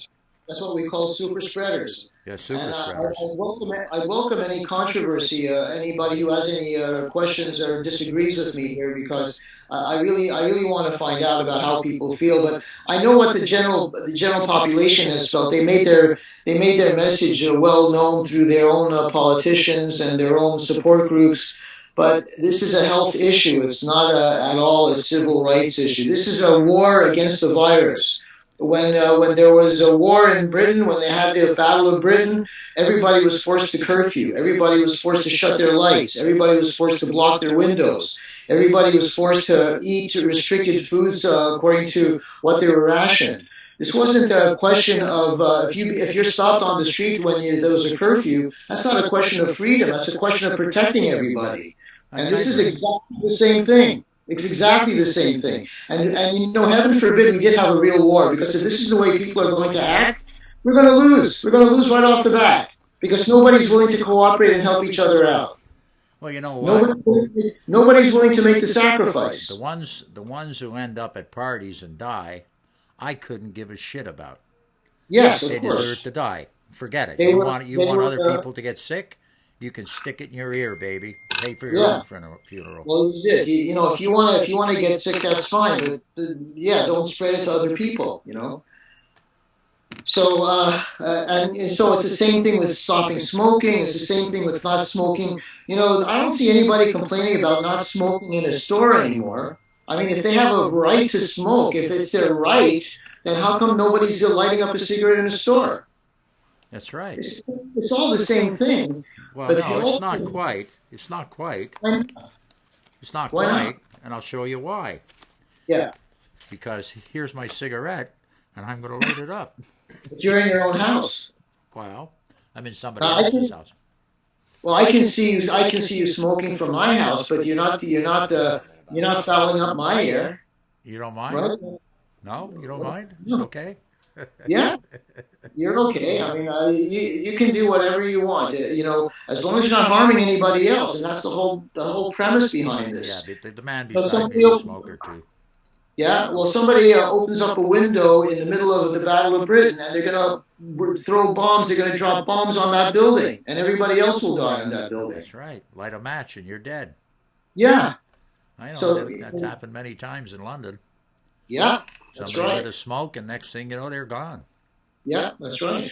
C: That's what we call super spreaders.
B: Yeah,
C: And
B: super spreaders.
C: I welcome any controversy, anybody who has any questions or disagrees with me here, because I really want to find out about how people feel. But I know what the general population has felt. They made their message well known through their own politicians and their own support groups. But this is a health issue. It's not at all a civil rights issue. This is a war against the virus. When there was a war in Britain, when they had the Battle of Britain, everybody was forced to curfew. Everybody was forced to shut their lights. Everybody was forced to block their windows. Everybody was forced to eat restricted foods according to what they were rationed. This wasn't a question of if you're stopped on the street when there was a curfew. That's not a question of freedom. That's a question of protecting everybody. And
B: I
C: this is
B: agree.
C: exactly the same thing. It's exactly the same thing. And heaven forbid we did have a real war, because if this is the way people are going to act, we're going to lose. We're going to lose right off the bat because nobody's willing to cooperate and help each other out.
B: Well, you know what?
C: Nobody's willing to make the
B: The
C: sacrifice.
B: ones who end up at parties and die, I couldn't give a shit about.
C: Yes, of
B: They deserve
C: course.
B: to die. Forget it.
C: They were.
B: You
C: They
B: want
C: were.
B: other people to get sick? You can stick it in your ear, baby. Pay for your
C: Yeah.
B: own funeral.
C: Well, you did. If you want to get sick, that's fine. But yeah, don't spread it to other people. So, and so it's the same thing with stopping smoking. It's the same thing with not smoking. I don't see anybody complaining about not smoking in a store anymore. I mean, if they have a right to smoke, if it's their right, then how come nobody's lighting up a cigarette in a store?
B: That's right.
C: It's all the same thing.
B: Well,
C: But
B: no, it's not quite. It's not quite. It's not
C: why not?
B: quite, and I'll show you why.
C: Yeah,
B: Because here's my cigarette, and I'm going to light it up.
C: but you're in your own house.
B: Well, I'm in somebody
C: I
B: else's
C: can,
B: house.
C: well, I can see you. I can see you smoking from my house, but you're not fouling up my air,
B: You don't mind?
C: right?
B: No, you don't mind? It's
C: No.
B: okay.
C: Yeah, you're okay. I mean, you can do whatever you want. As long as you're not harming anybody else, and that's the whole premise behind
B: Yeah,
C: this.
B: but the man
C: So
B: beside me
C: somebody,
B: is a smoker too.
C: yeah, well, somebody opens up a window in the middle of the Battle of Britain, and they're gonna throw bombs. They're gonna drop bombs on that building, and everybody else will die on that building.
B: That's right. Light a match and you're dead.
C: Yeah.
B: I know
C: So,
B: that's happened many times in London.
C: yeah, that's
B: Somebody lit
C: right.
B: a smoke, and next thing you know, they're gone.
C: Yeah, that's right.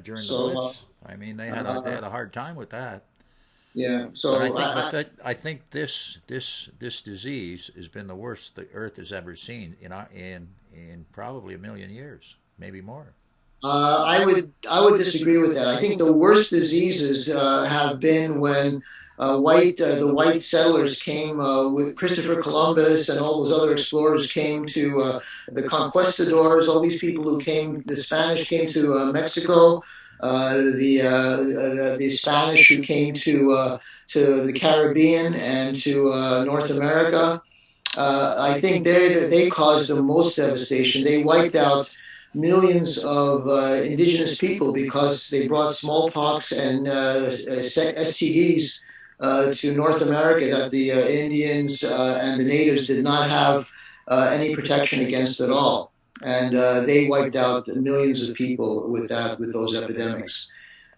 B: During the
C: So,
B: Blitz. I mean, they had a hard time with that.
C: yeah.
B: But
C: So,
B: I think this disease has been the worst the Earth has ever seen in probably a million years, maybe more.
C: I would disagree with that. I think the worst diseases have been when the white settlers came with Christopher Columbus and all those other explorers came to the conquistadors. All these people who came, the Spanish came to Mexico. The Spanish who came to the Caribbean and to North America. I think they caused the most devastation. They wiped out millions of indigenous people because they brought smallpox and STDs to North America that the Indians and the natives did not have any protection against at all. And they wiped out millions of people with those epidemics.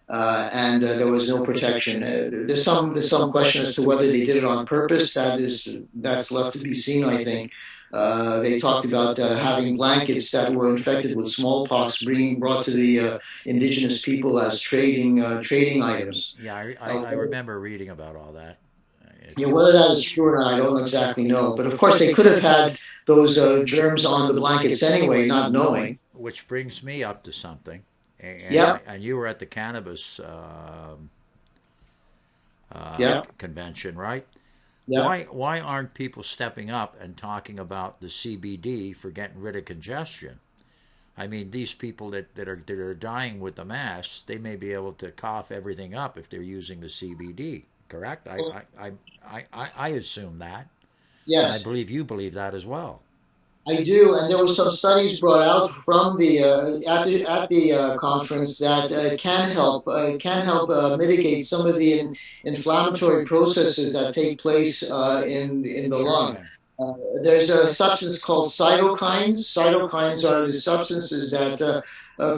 C: And there was no protection. There's some question as to whether they did it on purpose. That's left to be seen. I think they talked about having blankets that were infected with smallpox being brought to the indigenous people as trading items.
B: Yeah,
C: Uh,
B: I remember reading about all that.
C: yeah,
B: It's
C: whether that is true or not, I don't exactly know. But of course, they could have had those germs on the blankets anyway, not knowing.
B: which brings me up to something,
C: Yep,
B: and you were at the cannabis
C: yep,
B: convention, right?
C: yep.
B: Why aren't people stepping up and talking about the CBD for getting rid of congestion? I mean, these people that are dying with the mass, they may be able to cough everything up if they're using the CBD. Correct? I assume that, and I
C: Yes.
B: believe you believe that as well.
C: I do, and there were some studies brought out from the at the conference that can help mitigate some of the inflammatory processes that take place in the
B: Sure
C: lung.
B: can.
C: Uh, there's a substance called cytokines. Cytokines are the substances that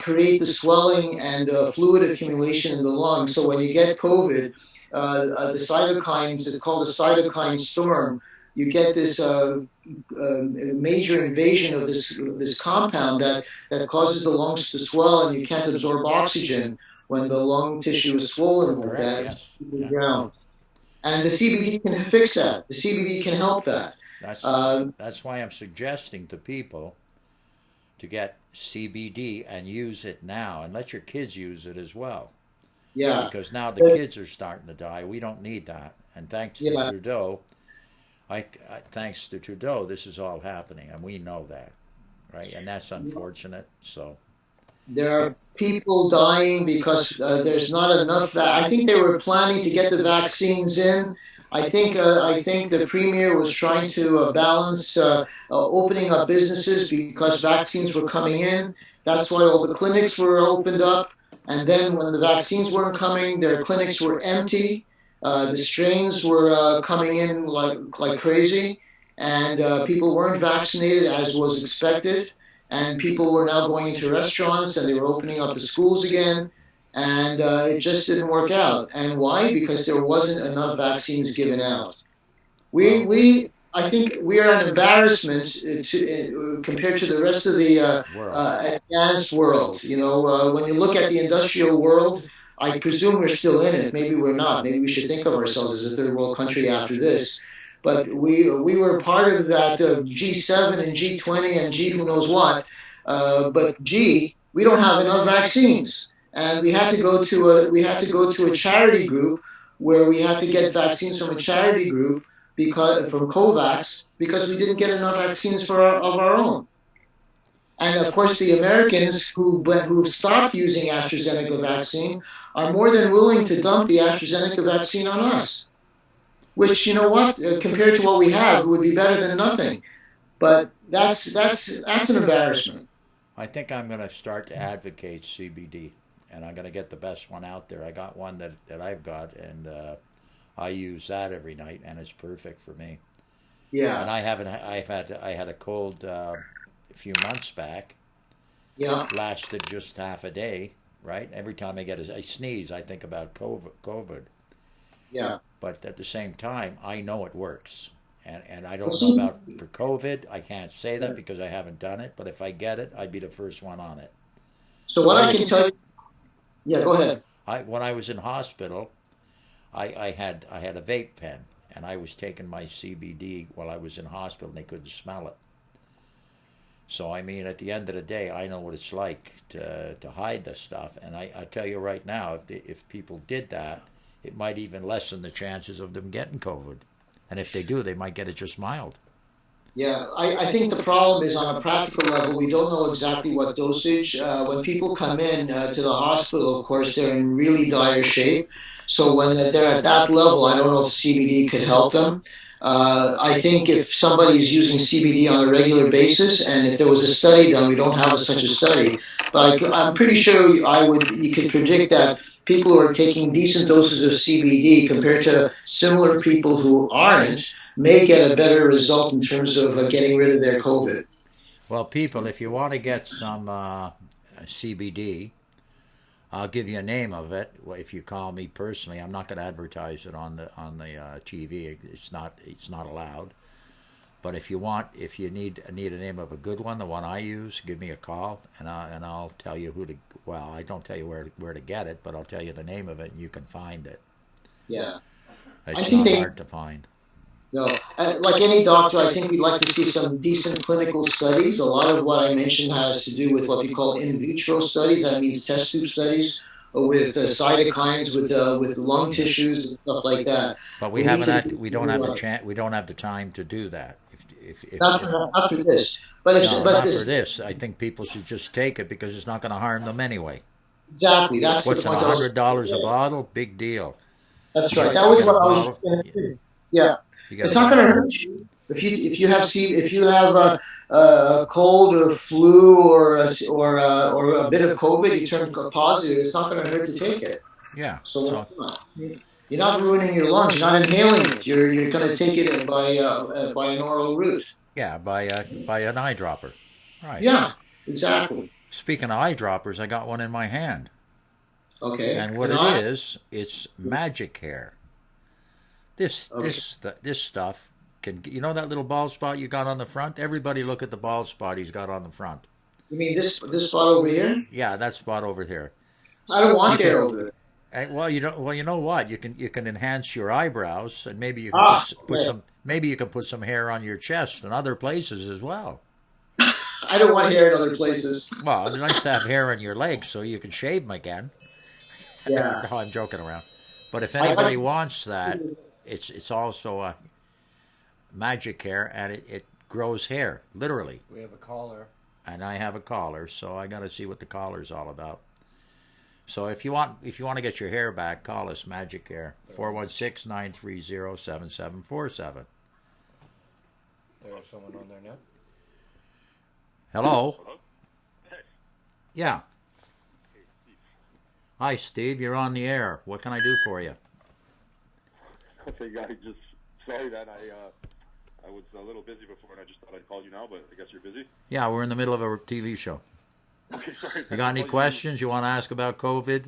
C: create the swelling and fluid accumulation in the lung. So when you get COVID, the cytokines, it's called a cytokine storm. You get this major invasion of this compound that causes the lungs to swell, and you can't absorb oxygen when the lung tissue is swollen like
B: Correct.
C: that. It's
B: Yes.
C: moving
B: Yeah.
C: around. And the CBD can fix that. The CBD can help that.
B: That's
C: Uh,
B: that's why I'm suggesting to people to get CBD and use it now, and let your kids use it as well.
C: yeah,
B: Because now the kids are starting to die. We don't need that. And
C: yeah.
B: thanks to Trudeau, this is all happening, and we know that, right? And that's unfortunate. So,
C: There
B: but
C: are people dying because there's not enough. I think they were planning to get the vaccines in. I think the premier was trying to balance opening up businesses because vaccines were coming in. That's why all the clinics were opened up. And then when the vaccines weren't coming, their clinics were empty. The strains were coming in like crazy, and people weren't vaccinated as was expected. And people were now going into restaurants, and they were opening up the schools again, and it just didn't work out. And why? Because there wasn't enough vaccines given out.
B: Well,
C: I think we are an embarrassment compared to the rest of the
B: world.
C: advanced world. When you look at the industrial world, I presume we're still in it. Maybe we're not. Maybe we should think of ourselves as a third world country after this. But we were part of that G7 and G20 and G who knows what. But G, we don't have enough vaccines, and we had to go to a charity group where we had to get vaccines from a charity group from COVAX because we didn't get enough vaccines of our own. And of course, the Americans who stopped using AstraZeneca vaccine are more than willing to dump the AstraZeneca vaccine on us. Which, you know what, compared to what we have, would be better than nothing. But that's an embarrassment.
B: I think I'm going to start to advocate CBD, and I'm going to get the best one out there. I got one that I've got, and I use that every night, and it's perfect for me.
C: Yeah.
B: And I had a cold a few months back.
C: Yeah.
B: Lasted just half a day, right? Every time I sneeze, I think about COVID.
C: Yeah.
B: But at the same time, I know it works. And I
C: Well,
B: don't know
C: see,
B: about for COVID. I can't say that because I haven't done it. But if I get it, I'd be the first one on it.
C: so what I can tell you, yeah, go ahead.
B: When I was in hospital, I had a vape pen, and I was taking my CBD while I was in hospital, and they couldn't smell it. So I mean, at the end of the day, I know what it's like to hide the stuff. And I tell you right now, if people did that, it might even lessen the chances of them getting COVID. And if they do, they might get it just mild.
C: Yeah, I think the problem is on a practical level, we don't know exactly what dosage. When people come in to the hospital, of course, they're in really dire shape. So when they're at that level, I don't know if CBD could help them. I think if somebody is using CBD on a regular basis, and if there was a study done, we don't have such a study, but I'm pretty sure you could predict that people who are taking decent doses of CBD compared to similar people who aren't may get a better result in terms of getting rid of their COVID.
B: Well, people, if you want to get some CBD, I'll give you a name of it. Well, if you call me personally, I'm not going to advertise it on the TV. It's not allowed. But if you need a name of a good one, the one I use, give me a call, and I'll tell you who to. Well, I don't tell you where to get it, but I'll tell you the name of it, and you can find it.
C: Yeah, I
B: It's
C: think
B: not
C: they.
B: hard to find.
C: No, like any doctor, I think we'd like to see some decent clinical studies. A lot of what I mentioned has to do with what we call in vitro studies. That means test tube studies with cytokines, with lung tissues and stuff like that.
B: But
C: We need to
B: we don't have the chance. We don't have the time to do that. If
C: not for this, but
B: No,
C: but
B: not for
C: this
B: this. I think people should just take it because it's not going to harm them anyway.
C: exactly. That's the
B: What's it,
C: point I was.
B: $100 a
C: Yeah,
B: bottle? Big deal.
C: that's
B: You
C: right.
B: get
C: That
B: you
C: was
B: get a
C: what I was
B: bottle.
C: just going to say. Yeah,
B: You get a
C: it's not going
B: bottle.
C: to hurt you if you have a cold or flu or a bit of COVID, you turn positive. It's not going to hurt to take it.
B: Yeah.
C: So why
B: So
C: not? You're not ruining your lungs. You're not inhaling it. You're going to take it by an oral route.
B: yeah, by an eyedropper. Right.
C: Yeah, exactly.
B: Speaking of eyedroppers, I got one in my hand,
C: Okay,
B: and what
C: and
B: it
C: I
B: is, it's magic hair. This
C: okay.
B: this this stuff can that little bald spot you got on the front. Everybody look at the bald spot he's got on the front.
C: You mean this spot over here?
B: Yeah, that spot over here.
C: I don't
B: You
C: want
B: can
C: hair over there.
B: Well, you know what? You can enhance your eyebrows, and maybe you can
C: Ah,
B: put
C: yeah.
B: some maybe you can put some hair on your chest and other places as well.
C: I don't want hair in other places.
B: Well, it's nice to have hair on your legs so you can shave them again.
C: Yeah,
B: No, I'm joking around. But if
C: I
B: anybody
C: like.
B: wants that, it's also a magic hair, and it grows hair literally.
A: We have a caller.
B: And I have a collar, so I got to see what the collar's all about. So if you want to get your hair back, call us Magic Hair 416-930-7747.
A: There's someone on there now.
B: Hello.
D: Hello? Yes.
B: Yeah.
D: Hey, Steve.
B: Hi, Steve. You're on the air. What can I do for you?
D: Okay, guy, just sorry that I was a little busy before, and I just thought I'd call you now, but I guess you're busy.
B: Yeah, we're in the middle of a TV show.
D: Okay, sorry.
B: You got any questions you want to ask about COVID?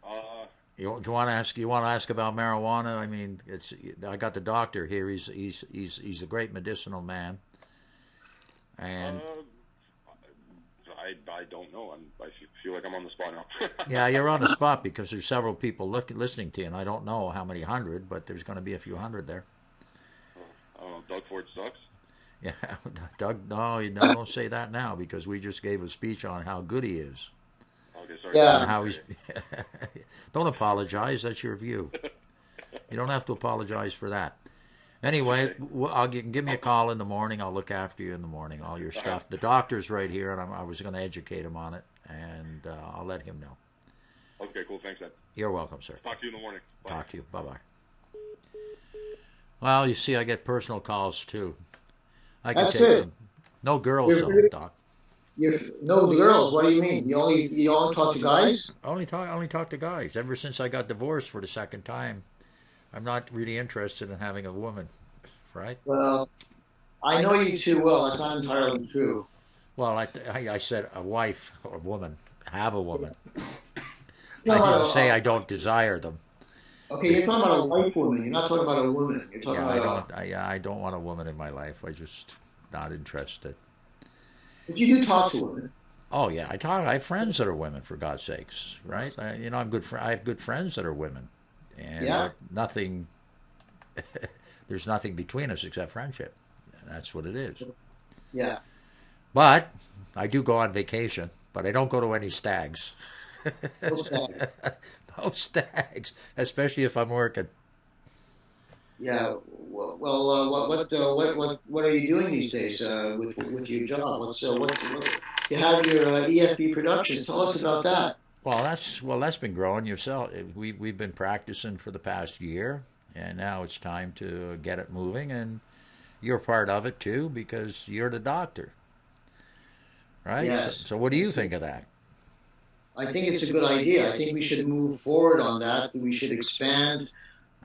D: Uh,
B: You want to ask? You want to ask about marijuana? I mean, it's. I got the doctor here. He's a great medicinal man. And
D: I don't know. I feel like I'm on the spot now.
B: yeah, you're on the spot because there's several people listening to you, and I don't know how many hundred, but there's going to be a few hundred there.
D: I don't know. Doug Ford sucks.
B: Yeah, Doug. No, don't say that now because we just gave a speech on how good he is.
D: Okay, sorry.
C: Yeah.
B: And how he's. Don't apologize. That's your view. You don't have to apologize for that. Anyway, give me a call in the morning. I'll look after you in the morning. All your stuff. The doctor's right here, and I was going to educate him on it, and I'll let him know.
D: Okay, cool. Thanks, Ed.
B: You're welcome, sir.
D: Talk to you in the morning. Bye.
B: Talk to you. Bye-bye. Well, you see, I get personal calls, too. I can
C: That's
B: take
C: it.
B: them. No girls, though, Doc.
C: No, the girls. What do you mean? You only talk to guys?
B: I only talk to guys. Ever since I got divorced for the second time, I'm not really interested in having a woman, right?
C: Well, I know you too well. That's not entirely true.
B: Well, I said a wife or woman. Have a woman.
C: No,
B: I didn't say I don't desire them.
C: Okay, you're talking about a white woman. You're not talking about a woman. You're talking about
B: I don't want a woman in my life. I just not interested.
C: But you do talk to women.
B: Oh yeah, I have friends that are women, for God's sakes, right? I'm good. I have good friends that are women, and
C: Yeah.
B: nothing. There's nothing between us except friendship. That's what it is.
C: Yeah.
B: But I do go on vacation, but I don't go to any stags.
C: No stag.
B: No stags, especially if I'm working.
C: Yeah. Well, what are you doing these days with your job? You have your E.F.B. Productions. Tell us about that.
B: Well, that's been growing yourself. We've been practicing for the past year, and now it's time to get it moving. And you're part of it too because you're the doctor, right?
C: Yes.
B: So what do you think of that?
C: I think it's a good idea. I think we should move forward on that. We should expand.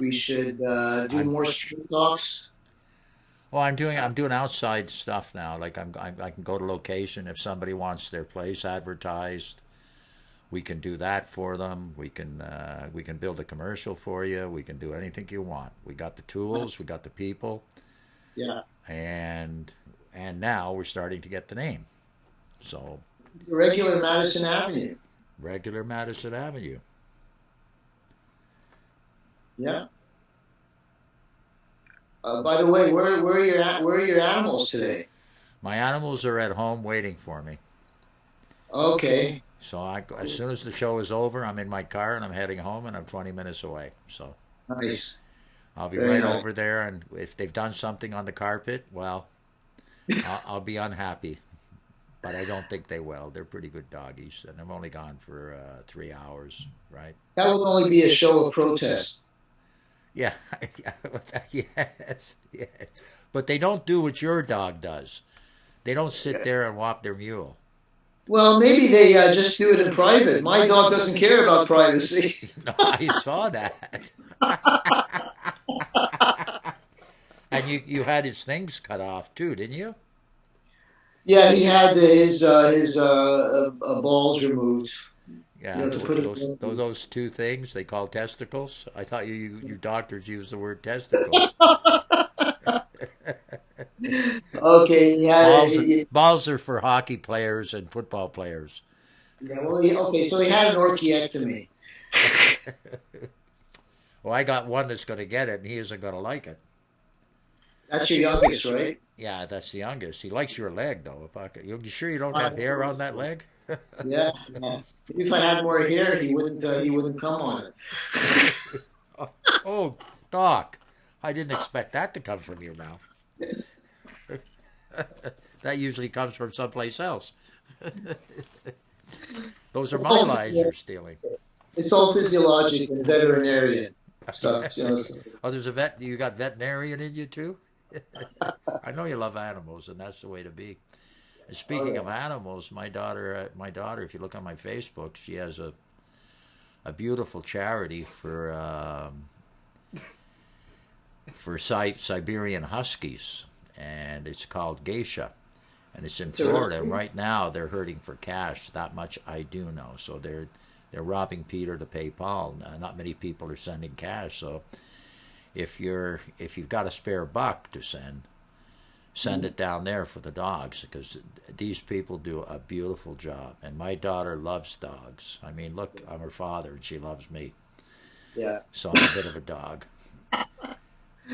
C: We should do more street talks.
B: Well, I'm doing outside stuff now. Like I can go to location if somebody wants their place advertised. We can do that for them. We can build a commercial for you. We can do anything you want. We got the tools. We got the people.
C: Yeah.
B: And now we're starting to get the name. So
C: Regular Madison Avenue.
B: Regular Madison Avenue.
C: Yeah. By the way, where are your animals today?
B: My animals are at home waiting for me.
C: Okay.
B: So as soon as the show is over, I'm in my car and I'm heading home, and I'm 20 minutes away. So
C: Nice.
B: I'll be
C: Very
B: right
C: nice.
B: over there, and if they've done something on the carpet, well, I'll be unhappy. But I don't think they will. They're pretty good doggies, and I'm only gone for 3 hours, right?
C: That would only be a show of protest.
B: Yeah, yes, yes. But they don't do what your dog does. They don't sit there and walk their mule.
C: Well, maybe they just do it in private. My dog doesn't care about privacy.
B: No, I saw that. And you had his things cut off too, didn't you?
C: Yeah, he had his balls removed.
B: Yeah,
C: You know, to put it.
B: those two things they call testicles. I thought you doctors use the word testicles.
C: Okay, he had.
B: Balls are for hockey players and football players.
C: Yeah, well, okay, so he had an orchiectomy.
B: Well, I got one that's going to get it, and he isn't going to like it.
C: That's your youngest, right?
B: Yeah, that's the youngest. He likes your leg, though. You sure you don't have hair on that leg?
C: Yeah. Maybe if I had more hair, he wouldn't come on it.
B: Oh, Doc, I didn't expect that to come from your mouth. That usually comes from someplace else. Those are my lies you're stealing.
C: It's all physiologic and veterinarian stuff. You know,
B: Oh, there's you got veterinarian in you too? I know you love animals, and that's the way to be. And speaking of animals, my daughter, if you look on my Facebook, she has a beautiful charity for for Siberian Huskies, and it's called Geisha, and it's in
C: So,
B: Florida. And right now they're hurting for cash. That much I do know. So they're robbing Peter to pay Paul. Not many people are sending cash. So if you've got a spare buck to send it down there for the dogs, because these people do a beautiful job. And my daughter loves dogs. I mean, look, I'm her father, and she loves me.
C: yeah.
B: So I'm a bit of a dog.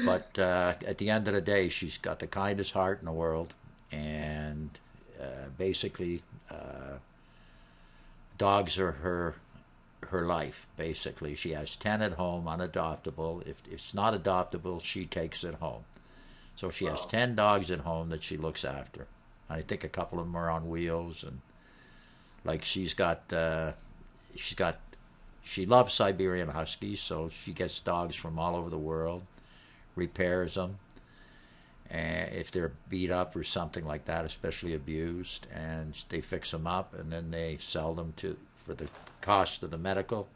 B: But at the end of the day, she's got the kindest heart in the world, and basically, dogs are her life. Basically, she has 10 at home, unadoptable. If it's not adoptable, she takes it home. So she has 10 dogs at home that she looks after. I think a couple of them are on wheels, and like she loves Siberian Huskies, so she gets dogs from all over the world, repairs them, and if they're beat up or something like that, especially abused, and they fix them up, and then they sell them for the cost of the medical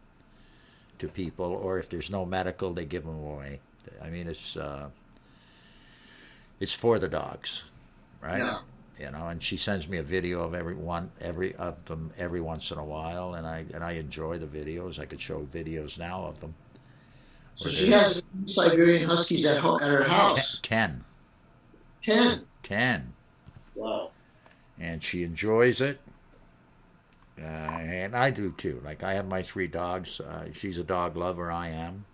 B: to people, or if there's no medical, they give them away. I mean, it's for the dogs, right?
C: Yeah.
B: You know, and she sends me a video of every of them every once in a while, and I enjoy the videos. I could show videos now of them.
C: So she has Siberian Huskies at her house.
B: 10.
C: 10.
B: 10.
C: Wow.
B: And she enjoys it, and I do too. Like, I have my 3 dogs. She's a dog lover. I am,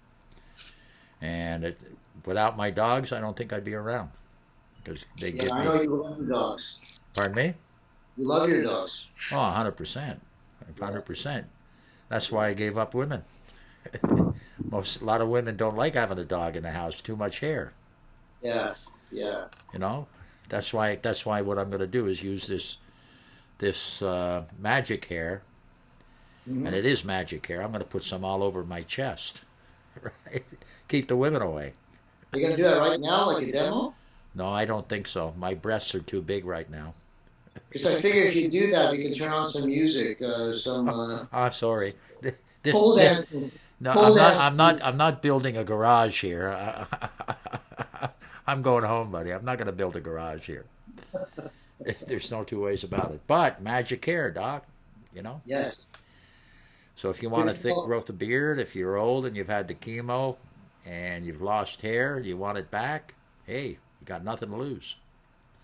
B: and without my dogs, I don't think I'd be around, because they give
C: I
B: me.
C: know you love your dogs.
B: Pardon me?
C: You love your dogs.
B: Oh, 100%. 100%. That's why I gave up women. A lot of women don't like having a dog in the house. Too much hair.
C: Yes. Yeah.
B: You know, that's why what I'm going to do is use this magic hair, and it is magic hair. I'm going to put some all over my chest, right? Keep the women away.
C: You're gonna do that right now, like a demo?
B: No, I don't think so. My breasts are too big right now.
C: Because I figure if you do that, we can turn on some music,
B: Sorry.
C: pole dance.
B: No,
C: Pole dance.
B: I'm not building a garage here. I'm going home, buddy. I'm not going to build a garage here. There's no two ways about it. But magic hair, Doc. You know.
C: Yes.
B: So if you want a thick growth of beard, if you're old and you've had the chemo and you've lost hair, you want it back, hey, you got nothing to lose.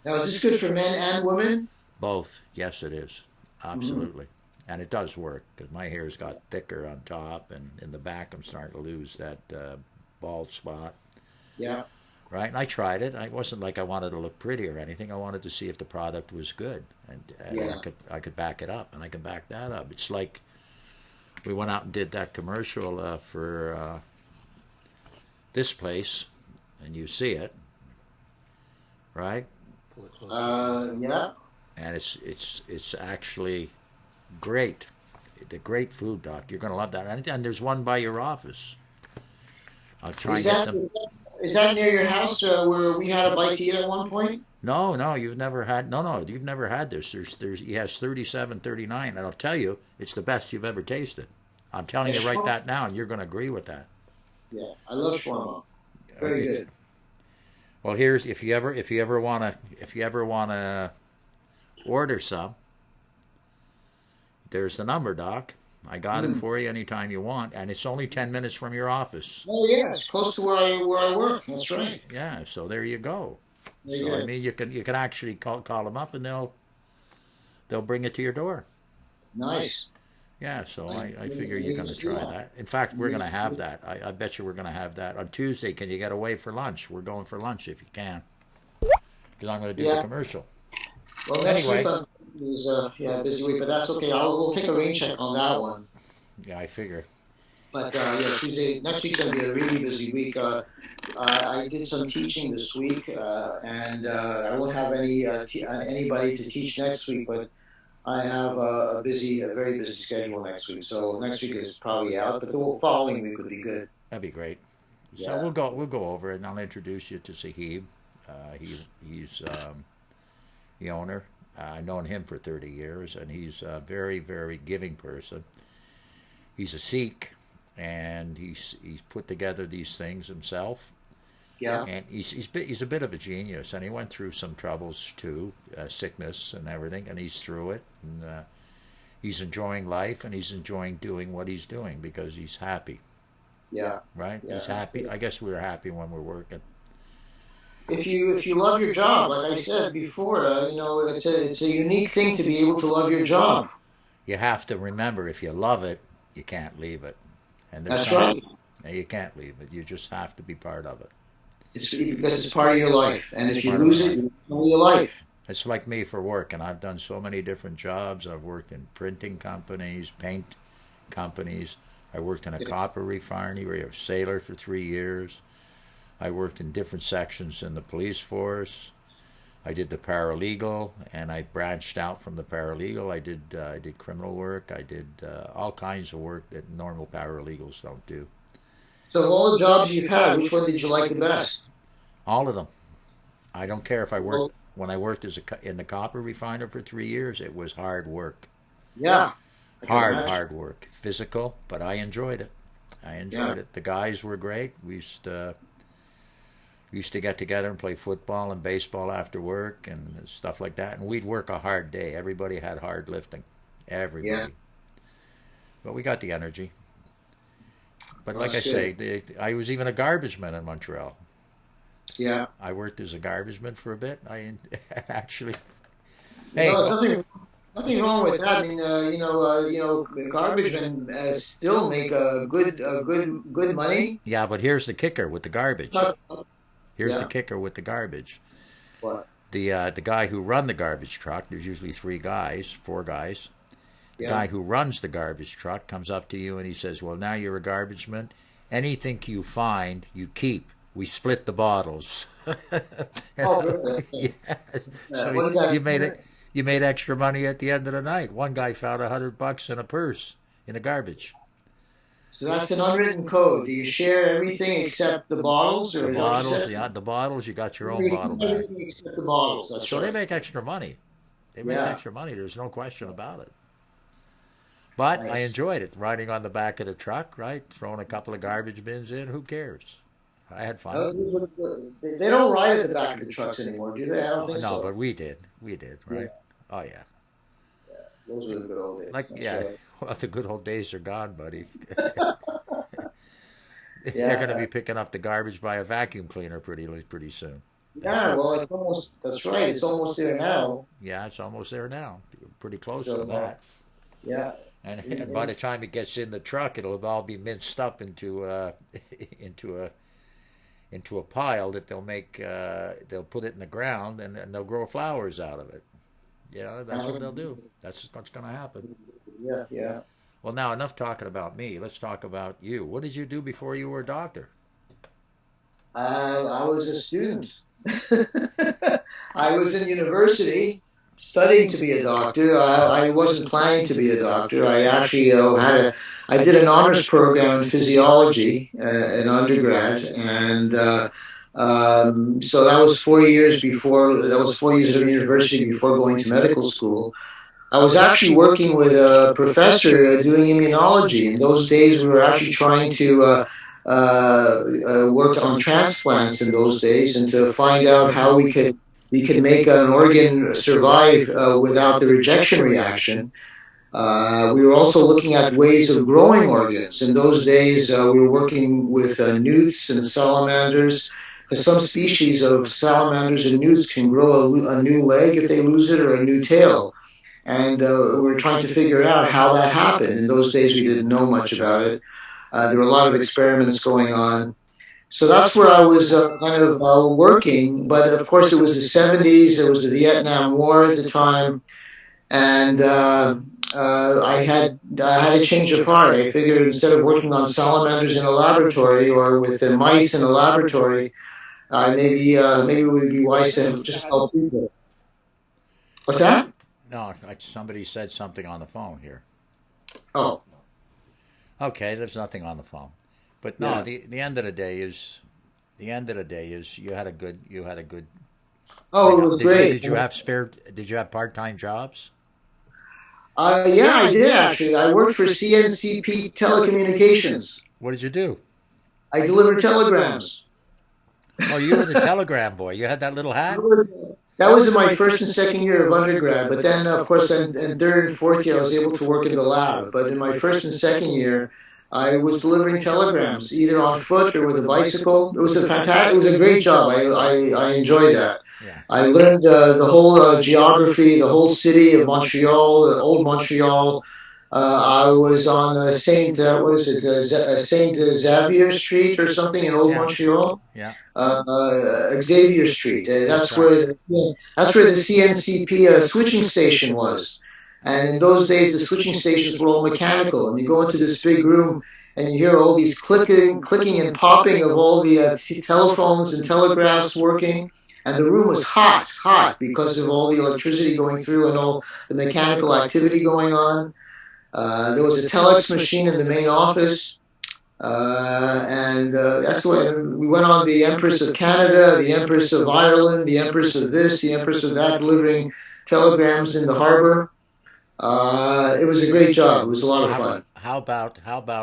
C: Now, is this good for men and women?
B: Both. Yes, it is. Absolutely. And it does work, because my hair's got thicker on top, and in the back I'm starting to lose that bald spot.
C: Yeah.
B: Right? And I tried it. It wasn't like I wanted to look pretty or anything. I wanted to see if the product was good, and I could back it up, and I can back that up. It's like we went out and did that commercial for this place, and you see it, right?
C: Yeah.
B: And it's actually great. It's a great food, Doc. You're going to love that. And there's one by your office. I'll try and get them.
C: Is that near your house where we had a bite to eat at one point?
B: No, you've never had. No, you've never had this. He has 37, 39, and I'll tell you, it's the best you've ever tasted. I'm telling you right that now, and you're going to agree with that.
C: Yeah, I love shawarma. Very good.
B: Well, here's if you ever wanna order some. There's the number, Doc. I got it for you anytime you want, and it's only 10 minutes from your office.
C: Oh yeah, it's close to where I work. That's right.
B: Yeah, so there you go.
C: Very
B: so
C: good.
B: I mean, you can actually call them up, and they'll bring it to your door.
C: Nice.
B: Yeah, so I figure you're going to try that. In fact, we're going to have that. I bet you we're going to have that on Tuesday. Can you get away for lunch? We're going for lunch if you can, because I'm going to do the commercial.
C: Well, next week is a busy week, but that's okay. We'll take a rain check on that one.
B: Yeah, I figure.
C: But Tuesday next week's going to be a really busy week. I did some teaching this week, and I won't have anybody to teach next week, but I have a very busy schedule next week. So next week is probably out, but the following week would be good.
B: That'd be great.
C: Yeah.
B: So we'll go over it, and I'll introduce you to Sahib. He's the owner. I've known him for 30 years, and he's a very, very giving person. He's a Sikh, and he's put together these things himself.
C: Yeah.
B: And he's a bit of a genius, and he went through some troubles too, sickness and everything, and he's through it. And he's enjoying life, and he's enjoying doing what he's doing because he's happy.
C: Yeah.
B: Right?
C: Yeah.
B: He's happy. I guess we're happy when we're working.
C: If you love your job, like I said before, it's a unique thing to be able to love your job.
B: You have to remember, if you love it, you can't leave it. And there's
C: That's
B: some
C: right.
B: you can't leave it. You just have to be part of it.
C: It's because it's part of your life, and if
B: It's
C: you
B: part of
C: lose
B: our
C: it,
B: life.
C: you lose your life.
B: It's like me for work, and I've done so many different jobs. I've worked in printing companies, paint companies. I worked in a copper refinery. I was a sailor for 3 years. I worked in different sections in the police force. I did the paralegal, and I branched out from the paralegal. I did criminal work. I did all kinds of work that normal paralegals don't do.
C: So of all the jobs you've had, which one did you like the best?
B: All of them. I don't care if I worked
C: Well,
B: when I worked in the copper refiner for 3 years. It was hard work,
C: yeah, I can imagine.
B: hard work, physical, but I enjoyed it. I
C: Yeah.
B: enjoyed it. The guys were great. We used to get together and play football and baseball after work and stuff like that. And we'd work a hard day. Everybody had hard lifting.
C: Yeah.
B: Everybody. But we got the energy. But
C: Well,
B: like I
C: that's good.
B: say, I was even a garbage man in Montreal.
C: Yeah.
B: I worked as a garbage man for a bit. I actually, hey,
C: No, nothing wrong with that. I mean, garbage men still make good money.
B: yeah, but here's the kicker with the garbage.
C: But,
B: Here's the
C: yeah.
B: kicker with the garbage.
C: What?
B: The guy who run the garbage truck, there's usually three guys, four guys. The
C: Yeah.
B: guy who runs the garbage truck comes up to you and he says, "Well, now you're a garbage man. Anything you find, you keep. We split the bottles."
C: Oh, really?
B: Yeah. So
C: What is that?
B: you made it. You made extra money at the end of the night. One guy found $100 in a purse in the garbage.
C: So that's an unwritten code. Do you share everything except the bottles,
B: The
C: or is that what you
B: bottles,
C: said?
B: yeah, the bottles. You got your own
C: You
B: bottle
C: keep
B: back.
C: everything except the bottles. That's
B: So they
C: right.
B: make extra money. They make
C: Yeah.
B: extra money. There's no question about it. But I
C: Nice.
B: enjoyed it, riding on the back of the truck, right? Throwing a couple of garbage bins in. Who cares? I had fun.
C: They don't ride at the back of the trucks anymore, do they? I don't
B: Oh,
C: think
B: no,
C: so.
B: but we did. We did,
C: Yeah.
B: right? Oh, yeah.
C: Those were the good old days.
B: Like,
C: That's
B: yeah,
C: right.
B: well, the good old days are gone, buddy. They're going to
C: Yeah.
B: be picking up the garbage by a vacuum cleaner pretty soon. That's
C: Yeah.
B: what.
C: Well, that's right. It's almost there now.
B: Yeah, it's almost there now. Pretty close
C: So,
B: to that.
C: yeah.
B: And by the time it gets in the truck, it'll all be minced up into into a into a pile that they'll put it in the ground and they'll grow flowers out of it. You know, that's what they'll do. That's what's going to happen.
C: Yeah. Yeah.
B: Well, now enough talking about me. Let's talk about you. What did you do before you were a doctor?
C: I was a student. I was in university studying to be a doctor. I wasn't planning to be a doctor. I actually I did an honors program in physiology in undergrad, and so that was 4 years before. That was 4 years of university before going to medical school. I was actually working with a professor doing immunology. In those days, we were actually trying to work on transplants in those days and to find out how we could make an organ survive without the rejection reaction. We were also looking at ways of growing organs. In those days, we were working with newts and salamanders. Because some species of salamanders and newts can grow a new leg if they lose it, or a new tail, and we were trying to figure out how that happened. In those days, we didn't know much about it. There were a lot of experiments going on. So that's where I was kind of working. But of course, it was the 70s. There was the Vietnam War at the time, and I had a change of heart. I figured instead of working on salamanders in a laboratory or with the mice in a laboratory, maybe it would be wise to just help people. What's that?
B: No, somebody said something on the phone here.
C: Oh,
B: Okay, there's nothing on the phone. But no,
C: yeah.
B: the end of the day is you had a good
C: Oh,
B: thing.
C: it was great.
B: Did you have part-time jobs?
C: Yeah, I did actually. I worked for CNCP Telecommunications.
B: What did you do?
C: I delivered telegrams.
B: Oh, you were the telegram boy. You had that little hat?
C: That was in my first and second year of undergrad. But then, of course, in third and fourth year, I was able to work in the lab. But in my first and second year, I was delivering telegrams either on foot or with a bicycle. It was a fantastic. It was a great job. I enjoyed that.
B: Yeah.
C: I learned the whole geography, the whole city of Montreal, old Montreal. I was on Saint, what is it, Saint Xavier Street or something in Old
B: Yeah.
C: Montreal.
B: Yeah.
C: Xavier Street.
B: That's right.
C: That's where the CNCP switching station was. And in those days, the switching stations were all mechanical, and you go into this big room and you hear all these clicking and popping of all the telephones and telegraphs working. And the room was hot because of all the electricity going through and all the mechanical activity going on. There was a telex machine in the main office. And that's the way we went on the Empress of Canada, the Empress of Ireland, the Empress of this, the Empress of that, delivering telegrams in the harbor. It was a great job. It was a lot of fun.
B: How about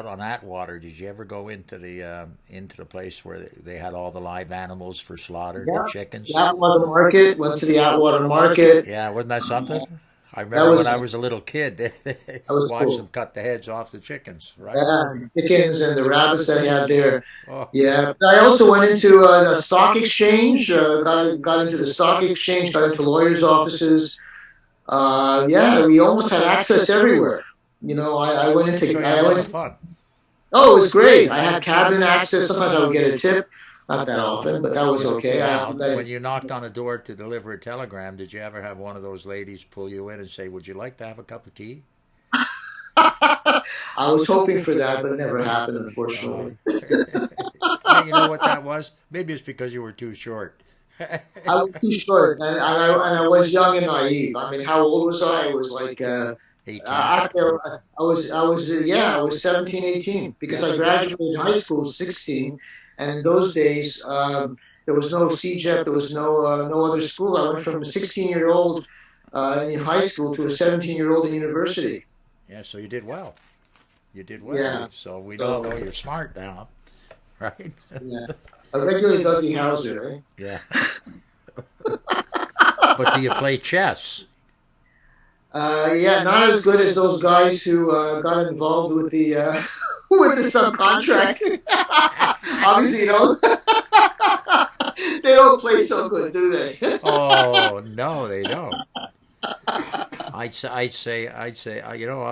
B: on Atwater? Did you ever go into the place where they had all the live animals for slaughter, the
C: Yeah,
B: chickens?
C: the Atwater Market. Went to the Atwater Market.
B: Yeah, wasn't that something? I
C: That
B: remember when
C: was
B: I was a little kid, they
C: that was
B: watched them
C: cool.
B: cut the heads off the chickens, right?
C: Yeah, the chickens and the rabbits that he had there.
B: Oh,
C: Yeah, but I also went into the stock exchange. Got into the stock exchange. Got into lawyers' offices. Yeah, we almost had access everywhere. You know, I went into
B: so you had
C: I
B: a lot of
C: went.
B: fun.
C: Oh, it was great. I had cabin access. Sometimes I would get a tip. Not that often, but that was okay.
B: Now, when you knocked on a door to deliver a telegram, did you ever have one of those ladies pull you in and say, "Would you like to have a cup of tea?"
C: I was hoping for that, but it never happened,
B: Oh.
C: unfortunately.
B: Hey, you know what that was? Maybe it's because you were too short.
C: I was too short, and I was young and naive. I mean, how old was I? I was like,
B: 18.
C: yeah, I was 17, 18, because
B: Yeah.
C: I graduated high school 16, and in those days, there was no CJEP, there was no other school. I went from a 16-year-old in high school to a 17-year-old in university.
B: Yeah, so you did well. You did well.
C: Yeah,
B: So we all know
C: so
B: you're smart now, right?
C: yeah, a regular Dougie Hauser, eh?
B: Yeah. But do you play chess?
C: Yeah, not as good as those guys who got involved with the with the subcontract. Obviously, they don't play so good, do they?
B: Oh, no, they don't. I'd say, I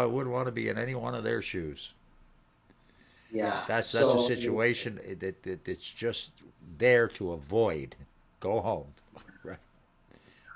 B: wouldn't want to be in any one of their shoes.
C: Yeah.
B: That's a
C: So,
B: situation that's just there to avoid. Go home, right?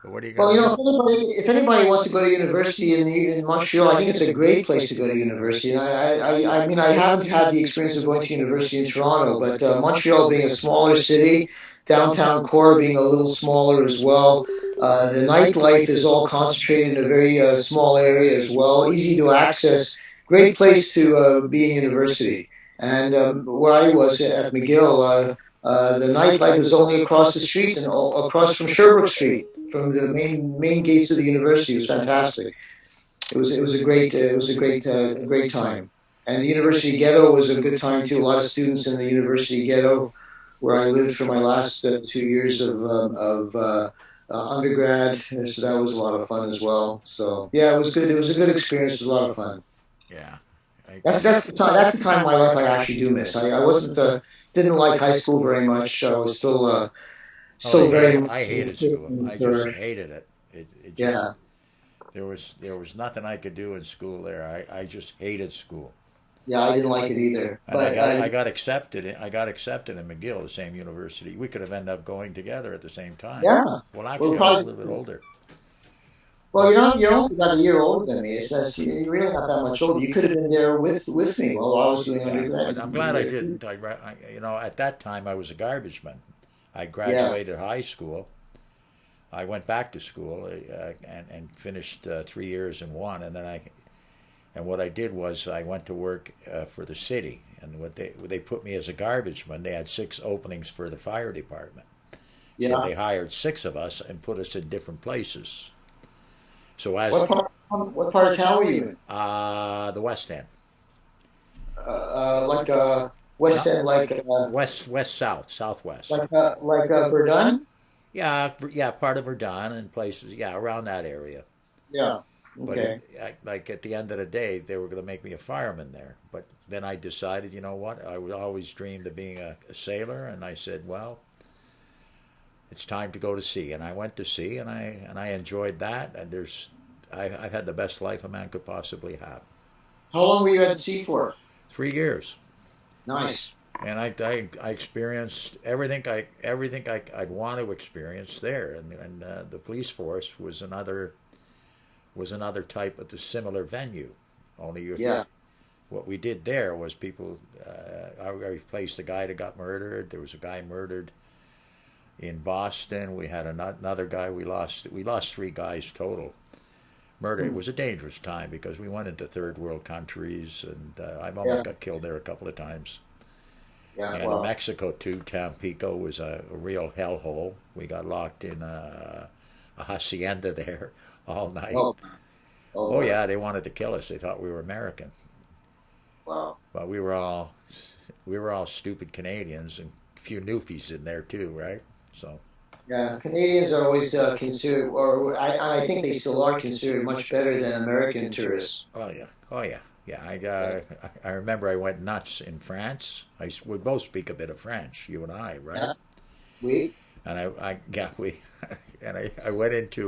B: But what are you
C: well,
B: gonna do?
C: if anybody wants to go to university in Montreal, I think it's a great place to go to university. And I mean, I haven't had the experience of going to university in Toronto, but Montreal being a smaller city, downtown core being a little smaller as well. The nightlife is all concentrated in a very small area as well, easy to access. Great place to be in university. And where I was at McGill, the nightlife is only across the street and across from Sherbrooke Street, from the main gates of the university. It was fantastic. It was a great time. And the university ghetto was a good time too. A lot of students in the university ghetto, where I lived for my last 2 years of undergrad. So that was a lot of fun as well. So yeah, it was good. It was a good experience. It was a lot of fun.
B: Yeah, I,
C: That's the time of my life I actually do miss. I wasn't didn't like high school very much. I was
B: oh,
C: still very much
B: I hated school. I just hated it. It just
C: yeah.
B: there was nothing I could do in school there. I just hated school.
C: Yeah, I didn't like it either.
B: And
C: But
B: I got accepted in McGill, the same university. We could have ended up going together at the same time.
C: yeah,
B: Well,
C: well,
B: actually, I was a
C: probably.
B: little bit older.
C: Well,
B: But
C: you're only about a year older than me. You're really not that much older. You could have been there with me while I was doing
B: yeah,
C: undergrad.
B: but
C: You
B: I'm
C: could have
B: glad
C: been
B: I
C: there too.
B: didn't. At that time, I was a garbage man. I
C: Yeah.
B: graduated high school. I went back to school and finished 3 years in one, and then and what I did was I went to work for the city, and what they put me as a garbage man. They had 6 openings for the fire department, so
C: Yeah.
B: they hired 6 of us and put us in different places. So as
C: What part of town were you in?
B: the West End,
C: Like West End,
B: west, southwest.
C: Verdun.
B: Yeah, yeah, part of Verdun and places. Yeah, around that area.
C: Yeah.
B: But
C: Okay.
B: like at the end of the day, they were going to make me a fireman there. But then I decided, you know what? I would always dreamed of being a sailor, and I said, well, it's time to go to sea. And I went to sea, and I enjoyed that. And I've had the best life a man could possibly have.
C: How long were you at sea for?
B: 3 years.
C: Nice.
B: And I experienced I'd want to experience there, and the police force was another type of the similar venue. Only
C: Yeah.
B: what we did there was people. I replaced a guy that got murdered. There was a guy murdered in Boston. We had another guy. We lost 3 guys total. Murder. It was a dangerous time because we went into third world countries, and I almost
C: Yeah.
B: got killed there a couple of times.
C: Yeah.
B: And in
C: Well.
B: Mexico too, Tampico was a real hellhole. We got locked in a hacienda there all night.
C: Oh. Oh.
B: Oh yeah, they wanted to kill us. They thought we were American,
C: Wow.
B: but we were all stupid Canadians and a few newfies in there too, right? So
C: Yeah. Canadians are always considered, or I think they still are considered much better than American tourists.
B: oh yeah, oh yeah, yeah. I
C: Yeah.
B: uh, I remember I went nuts in France. We both speak a bit of French, you and I, right?
C: Yeah. We.
B: And I yeah we and I went into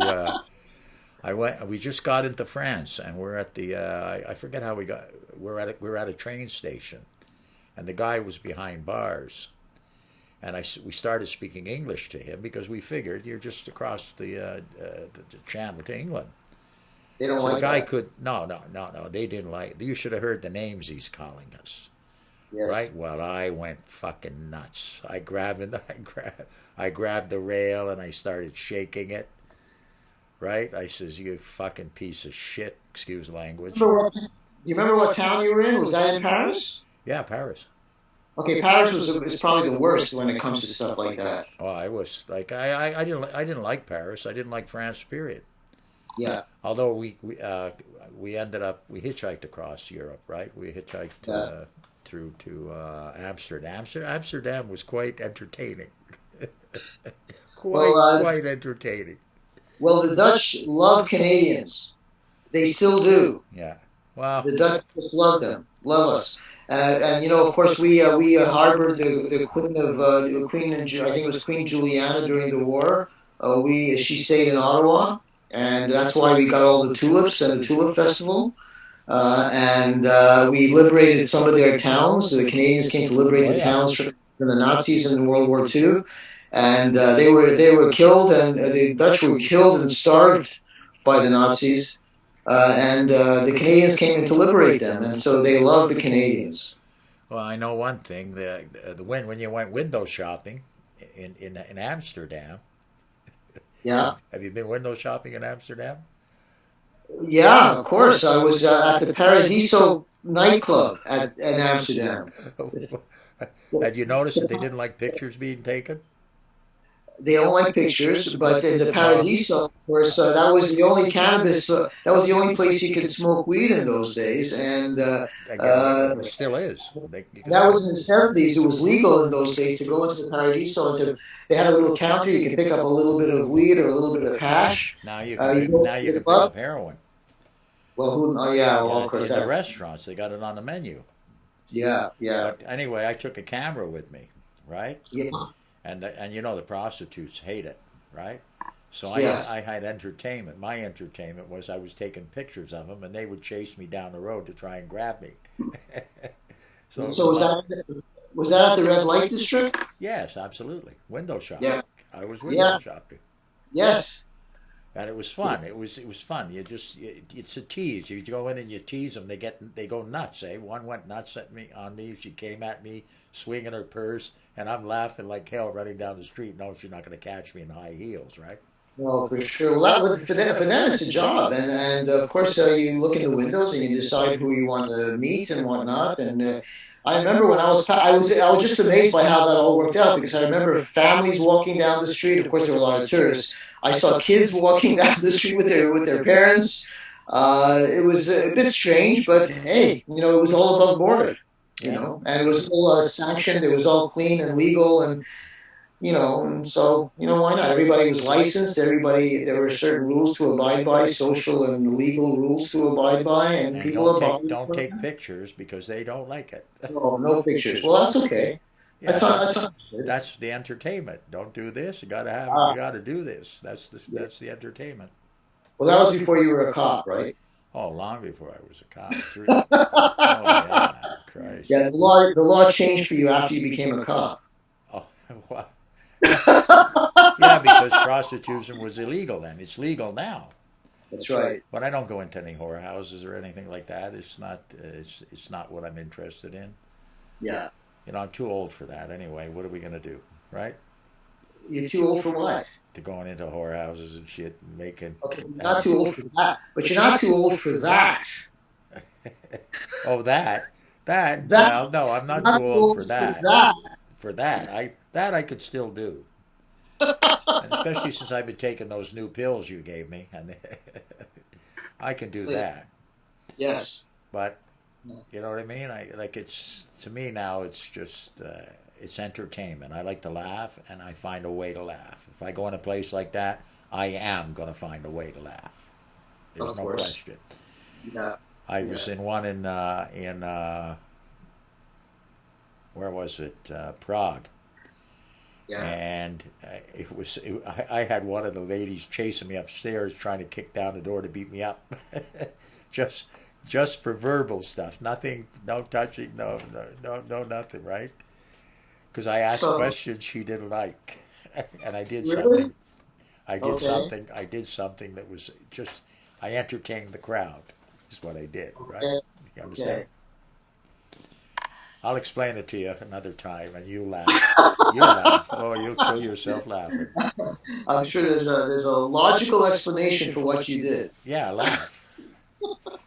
B: we just got into France, and we're at the I forget how we got. We're at a train station, and the guy was behind bars, and we started speaking English to him because we figured you're just across the channel to England.
C: They don't
B: So the
C: like
B: guy
C: that.
B: could no, they didn't like. You should have heard the names he's calling us.
C: Yes.
B: Right? Well, I went fucking nuts. I grabbed the rail and I started shaking it. Right? I says, "You fucking piece of shit." Excuse language.
C: You remember what town you were in? Was that in Paris?
B: Yeah, Paris.
C: Okay, Paris is probably the worst when it comes to stuff like that.
B: Oh, I was like, I didn't like Paris. I didn't like France. Period.
C: Yeah.
B: Although we ended up we hitchhiked across Europe. Right? We hitchhiked
C: Yeah.
B: through to Amsterdam. Amsterdam was quite entertaining.
C: Well,
B: Quite entertaining.
C: well, the Dutch love Canadians. They still do.
B: Yeah. Well,
C: The Dutch just love them, love us. And of course, we harbored the Queen of the Queen and I think it was Queen Juliana during the war. We She stayed in Ottawa, and that's why we got all the tulips and the tulip festival. And we liberated some of their towns. The Canadians came to liberate
B: oh
C: the
B: yeah.
C: towns from the Nazis in World War II, and they were killed, and the Dutch were killed and starved by the Nazis. And the Canadians came in to liberate them, and so they love the Canadians.
B: Well, I know one thing: when you went window shopping in Amsterdam.
C: Yeah,
B: Have you been window shopping in Amsterdam?
C: yeah, of course. I was at the Paradiso nightclub in Amsterdam. It's,
B: Have you noticed that they didn't like pictures being taken?
C: they don't like pictures, but in the
B: Well,
C: Paradiso, of course, that was the only cannabis. That was the only place you could smoke weed in those days, and
B: again, it still is. You can
C: that
B: smoke.
C: was in the 70s. It was legal in those days to go into the Paradiso and they had a little counter. You could pick up a little bit of weed or a little bit of hash. You go
B: Now
C: to
B: you
C: the
B: can pick up
C: club.
B: heroin.
C: Well, who? Oh, yeah. Well,
B: Yeah,
C: of course
B: in the
C: that.
B: restaurants they got it on the menu.
C: Yeah, yeah,
B: But anyway, I took a camera with me, right?
C: yeah.
B: And the prostitutes hate it, right? So
C: Yes.
B: I had entertainment. My entertainment was I was taking pictures of them, and they would chase me down the road to try and grab me. So it was
C: So
B: a lot.
C: was that at the red light district?
B: Yes, absolutely. Window shopping.
C: Yeah.
B: I was window
C: Yeah.
B: shopping,
C: Yes.
B: and it was fun. It was fun. It's a tease. You go in and you tease them. They go nuts. Eh? One went nuts at me on me. She came at me swinging her purse, and I'm laughing like hell running down the street. No, she's not going to catch me in high heels, right?
C: Well, for sure. Well, for them, it's a job, and of course, you look in the windows and you decide who you want to meet and whatnot. And I remember when I was just amazed by how that all worked out because I remember families walking down the street. Of course, there were a lot of tourists. I saw kids walking down the street with their parents. It was a bit strange, but hey, it was all above board.
B: Yeah.
C: and it was all sanctioned. It was all clean and legal, and and so why not? Everybody was licensed. Everybody, there were certain rules to abide by, social and legal rules to abide by, and
B: And
C: people abided
B: don't
C: by
B: take
C: them.
B: pictures because they don't like it.
C: No, no pictures. Well, that's okay.
B: Yeah,
C: That's understood.
B: that's the entertainment. Don't do this. You
C: Uh,
B: gotta do this.
C: yeah.
B: That's the entertainment.
C: Well, that was before you were a cop, right?
B: Oh, long before I was a cop. Oh yeah, Christ.
C: Yeah, the law changed for you after you became a cop.
B: Oh, well, yeah, because prostitution was illegal then. It's legal now.
C: That's right.
B: But I don't go into any whorehouses or anything like that. It's not what I'm interested in.
C: Yeah.
B: I'm too old for that anyway. What are we gonna do, right?
C: You're too old for what?
B: To going into whorehouses and shit, and making.
C: Okay, you're not too old for that. But you're not too old for that.
B: Oh, that.
C: That
B: Well, no, I'm
C: you're
B: not
C: not
B: too
C: too
B: old for
C: old for
B: that.
C: that.
B: For that, I could still do, and especially since I've been taking those new pills you gave me, and I can do that.
C: Yes.
B: But you know what I mean? I like it's to me now. It's just it's entertainment. I like to laugh, and I find a way to laugh. If I go in a place like that, I am going to find a way to laugh. There's
C: Of
B: no
C: course.
B: question.
C: Yeah.
B: I was in one in where was it? Prague.
C: Yeah.
B: And I had one of the ladies chasing me upstairs, trying to kick down the door to beat me up, just just for verbal stuff. Nothing, no touching, no nothing, right? Because I asked
C: So
B: questions she didn't like, and I did
C: really?
B: something. I did
C: Okay.
B: something. I did something that was just. I entertained the crowd. Is what I did, right?
C: Okay.
B: You understand?
C: Okay.
B: I'll explain it to you another time, and you laugh. You'll laugh. Oh, you'll kill yourself laughing.
C: I'm sure there's a logical explanation for what you did.
B: Yeah, laugh.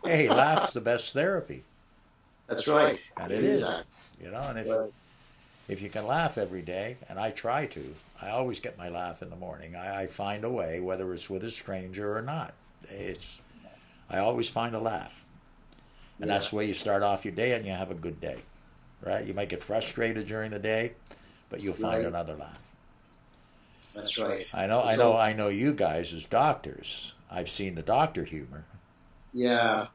B: Hey, laugh's the best therapy,
C: That's right.
B: and
C: It
B: it
C: is
B: is.
C: that.
B: And
C: Right.
B: if you can laugh every day, and I try to, I always get my laugh in the morning. I find a way, whether it's with a stranger or not. It's I always find a laugh, and
C: Yeah.
B: that's the way you start off your day, and you have a good day, right? You might get frustrated during the day, but you'll find
C: Right.
B: another laugh.
C: That's right.
B: I know you guys as doctors. I've seen the doctor humor.
C: Yeah.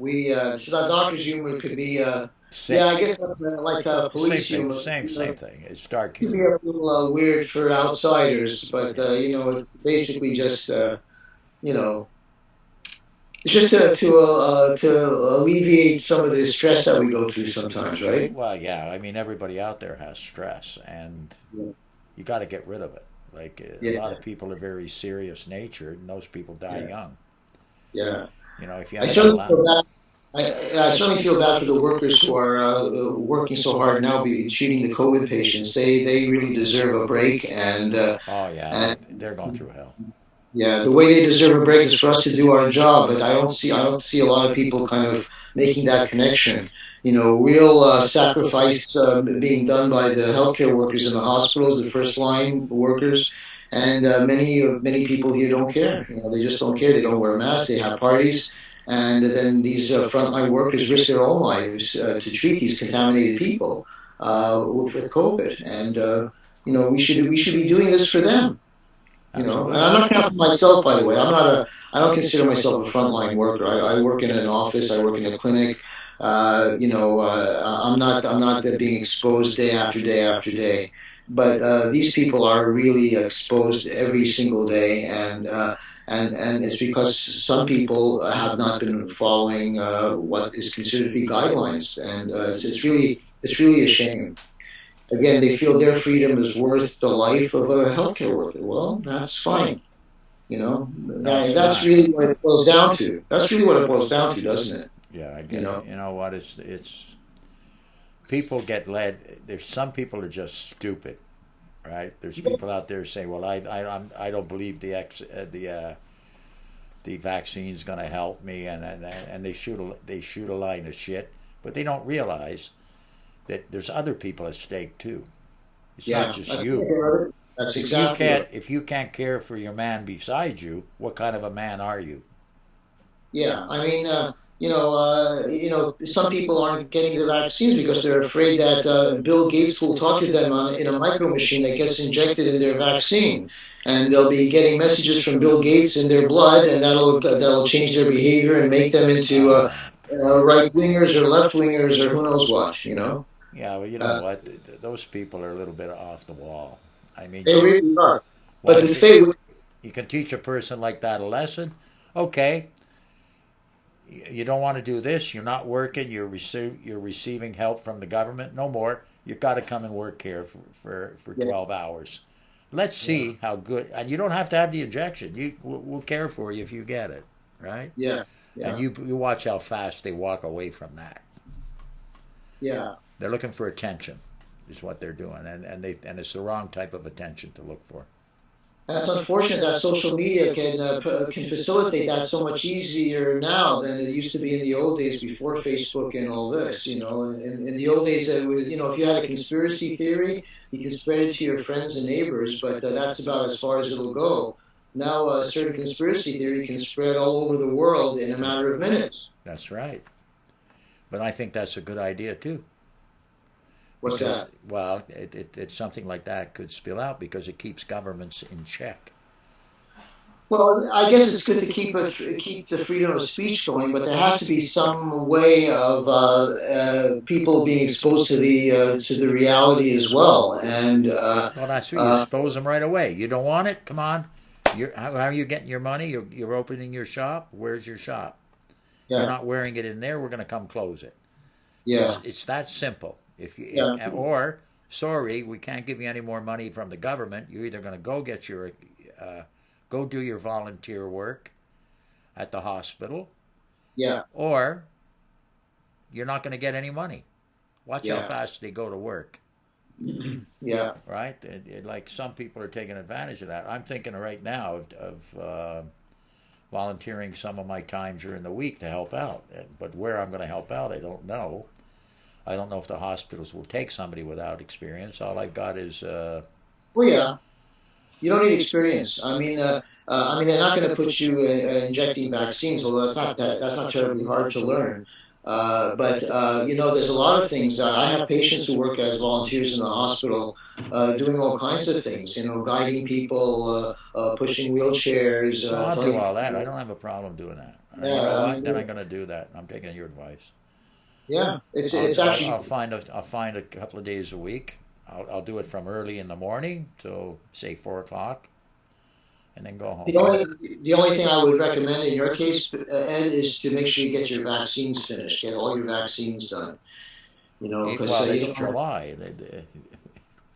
C: So that doctor's humor could be, yeah, I
B: Same,
C: guess like
B: same
C: police
B: thing,
C: humor.
B: same thing. It's dark
C: Could be
B: humor.
C: a little weird for outsiders, but
B: Yeah.
C: it's basically just you know it's just to alleviate some of the stress that we go through sometimes, right?
B: Well, yeah. I mean, everybody out there has stress, and
C: Yeah.
B: you got to get rid of it. Like a lot
C: Yeah.
B: of people are very serious natured, and those people die
C: Yeah.
B: young.
C: Yeah.
B: If you
C: I
B: have a
C: certainly
B: laugh,
C: feel bad. I certainly feel bad for the workers who are working so hard now, treating the COVID patients. They really deserve a break,
B: oh yeah,
C: and
B: they're going through hell.
C: yeah, the way they deserve a break is for us to do our job. But I don't see a lot of people kind of making that connection. Real sacrifice being done by the healthcare workers in the hospitals, the first line workers, and many people here don't care. They just don't care. They don't wear masks. They have parties, and then these frontline workers risk their own lives to treat these contaminated people with COVID. And we should be doing this for them. And I'm
B: Absolutely.
C: not counting myself, by the way. I don't consider myself a frontline worker. I work in an office. I work in a clinic. I'm not being exposed day after day after day. But these people are really exposed every single day, and it's because some people have not been following what is considered to be guidelines, and it's really a shame. Again, they feel their freedom is worth the life of a healthcare worker. Well, that's fine.
B: No, it's
C: That's
B: not.
C: really what it boils down to. That's really what it boils down to, doesn't it?
B: Yeah, I
C: You
B: guess.
C: know?
B: You know what? It's people get led. There's some people are just stupid, right? There's people out there saying, "Well, I don't believe the vaccine's going to help me," and they shoot a line of shit, but they don't realize that there's other people at stake too. It's not
C: Yeah,
B: just
C: that's
B: you.
C: that's exactly right.
B: If you can't care for your man beside you, what kind of a man are you?
C: Yeah, I mean, some people aren't getting the vaccines because they're afraid that Bill Gates will talk to them in a micro machine that gets injected in their vaccine, and they'll be getting messages from Bill Gates in their blood, and that'll change their behavior and make them into right wingers or left wingers or who knows what.
B: Yeah, well, you know
C: Uh,
B: what? Those people are a little bit off the wall. I mean,
C: they really are. But
B: why
C: with faith,
B: you can teach a person like that a lesson? Okay, you don't want to do this. You're not working. You're receiving help from the government. No more. You've got to come and work here for
C: yeah,
B: 12 hours. Let's
C: yeah,
B: see how good. And you don't have to have the injection. We'll care for you if you get it, right?
C: yeah,
B: And
C: yeah,
B: you watch how fast they walk away from that.
C: yeah.
B: They're looking for attention, is what they're doing, and it's the wrong type of attention to look for.
C: And it's unfortunate that social media can facilitate that so much easier now than it used to be in the old days before Facebook and all this. In the old days, if you had a conspiracy theory, you can spread it to your friends and neighbors, but that's about as far as it'll go. Now, a certain conspiracy theory can spread all over the world in a matter of minutes.
B: That's right. But I think that's a good idea too,
C: What's
B: because
C: that?
B: well, it's something like that could spill out because it keeps governments in check.
C: Well, I guess it's good to keep the freedom of speech going, but there has to be some way of people being exposed to the reality as well. And
B: Well, that's what you
C: uh,
B: expose them right away. You don't want it? Come on. How are you getting your money? You're opening your shop. Where's your shop? You're
C: yeah,
B: not wearing it in there. We're going to come close it.
C: yeah,
B: It's that simple.
C: yeah,
B: Or sorry, we can't give you any more money from the government. You're either going to go get your uh, go do your volunteer work at the hospital,
C: yeah,
B: or you're not going to get any money. Watch how
C: yeah,
B: fast they go to work,
C: yeah,
B: right? Like some people are taking advantage of that. I'm thinking right now of volunteering some of my time during the week to help out. But where I'm going to help out, I don't know. I don't know if the hospitals will take somebody without experience. All I've got is
C: well, yeah. You don't need experience. I mean, they're not going to put you injecting vaccines, although that's not terribly hard to learn. But there's a lot of things. I have patients who work as volunteers in the hospital, doing all kinds of things. Guiding people, pushing wheelchairs,
B: well, I'll do
C: telling
B: all that. I
C: people.
B: don't have a problem doing that. You know
C: Yeah,
B: what? Then I'm going to do that. I'm taking your advice.
C: yeah. It's
B: I'll
C: actually
B: find a couple of days a week. I'll do it from early in the morning till say 4 o'clock, and then go home.
C: the only the only thing I would recommend in your case, Ed, is to make sure you get your vaccines finished. Get all your vaccines done. Because
B: Well,
C: you
B: it's
C: don't.
B: July.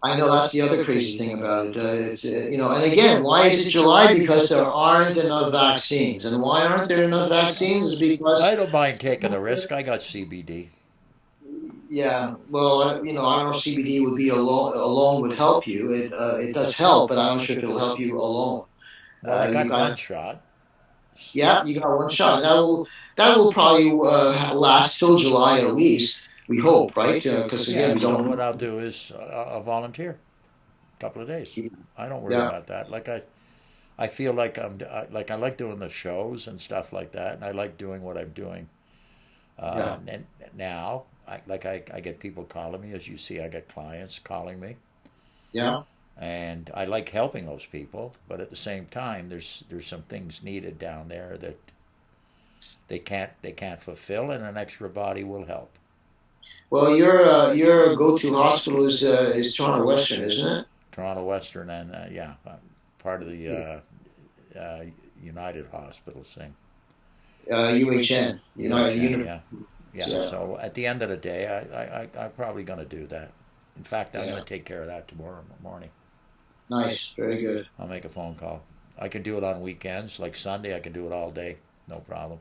C: I know that's the other crazy thing about it. And again, why is it July? Because there aren't enough vaccines. And why aren't there enough vaccines?
B: I
C: Because,
B: don't mind taking the risk. I got CBD.
C: yeah, well, I don't know if CBD would be alone would help you. It does help, but I'm not sure if it'll help you alone.
B: Well, I
C: You
B: got
C: got,
B: one shot.
C: yeah, you got one shot. That will probably last till July at least. We hope, right? Because again,
B: Yeah.
C: we
B: So
C: don't.
B: what I'll do is I'll volunteer a couple of days. I don't worry
C: Yeah,
B: about that. I feel like I like doing the shows and stuff like that, and I like doing what I'm doing.
C: yeah,
B: And now, I get people calling me. As you see, I get clients calling me,
C: yeah.
B: and I like helping those people. But at the same time, there's some things needed down there that they can't fulfill, and an extra body will help.
C: Well, your go-to hospital is Toronto Western, isn't it?
B: Toronto Western, and yeah, I'm part of the United Hospitals thing.
C: UHN, United
B: UHN,
C: Universe.
B: yeah, yeah.
C: Yeah,
B: So at the end of the day, I'm probably going to do that. In fact, I'm going
C: yeah.
B: to take care of that tomorrow morning.
C: Nice, very good.
B: I'll make a phone call. I can do it on weekends, like Sunday. I can do it all day, no problem.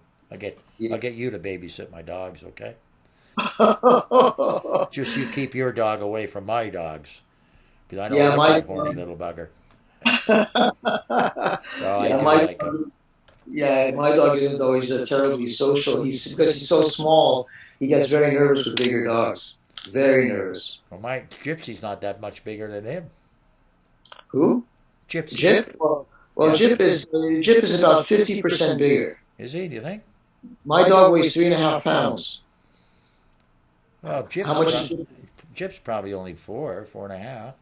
C: Yeah.
B: I'll get you to babysit my dogs, okay? Just you keep your dog away from my dogs, because I don't
C: yeah,
B: like
C: my
B: that horny little bugger. Well, I
C: yeah,
B: do
C: my
B: like him.
C: yeah, my dog isn't always terribly social. Because he's so small, he gets very nervous with bigger dogs. Very nervous.
B: Well, my Gypsy's not that much bigger than him.
C: Who?
B: Gypsy,
C: Jip? Well,
B: yeah.
C: Jip is about 50% bigger.
B: Is he? Do you think?
C: My dog weighs 3.5 pounds.
B: Well,
C: How much is
B: Jip's probably only 4.5.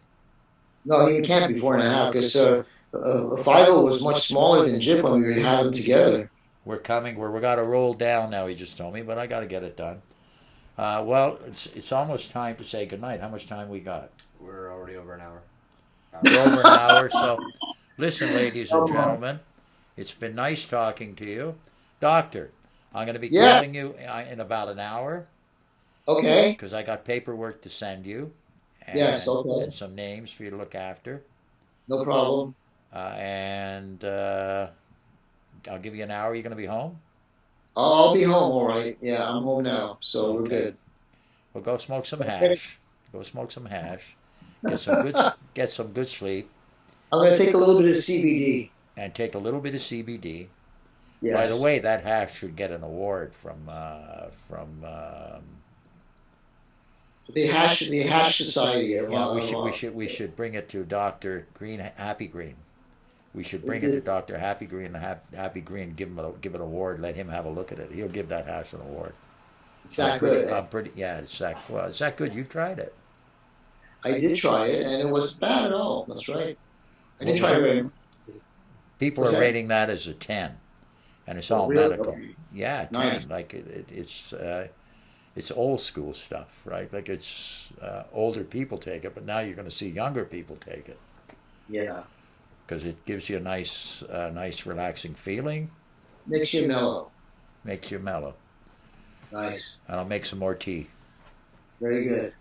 C: No, he can't be 4.5 because Fido was much smaller than Jip when we had them together.
B: We're coming. We got to roll down now. He just told me, but I got to get it done. Well, it's almost time to say goodnight. How much time we got?
A: We're already over an hour.
B: We're over an hour. So, listen, ladies and gentlemen, it's been nice talking to you, Doctor. I'm going to be calling you in about an hour.
C: Okay.
B: Because I got paperwork to send you. And,
C: Yes. Okay.
B: and some names for you to look after.
C: No problem.
B: And I'll give you an hour. You're going to be home?
C: I'll be home, all right. Yeah, I'm home now, so we're good.
B: Well, go smoke some hash. Go smoke some hash. Get some good sleep.
C: I'm going to take a little bit of CBD.
B: And take a little bit of CBD.
C: Yes.
B: By the way, that hash should get an award from
C: the hash society.
B: Yeah, we should bring it to Dr. Happy Green. We should bring it to Dr. Happy Green and Happy Green give it an award. Let him have a look at it. He'll give that hash an award.
C: It's that good.
B: It's that good. You've tried it.
C: I did try it, and it wasn't bad at all. That's right. I didn't try it very much.
B: People are rating that as a 10, and it's all medical. Yeah, 10.
C: Nice.
B: Like it's old school stuff, right? Like it's older people take it, but now you're going to see younger people take it.
C: Yeah.
B: Because it gives you a nice relaxing feeling.
C: Makes you mellow. Nice.
B: And I'll make some more tea.
C: Very good.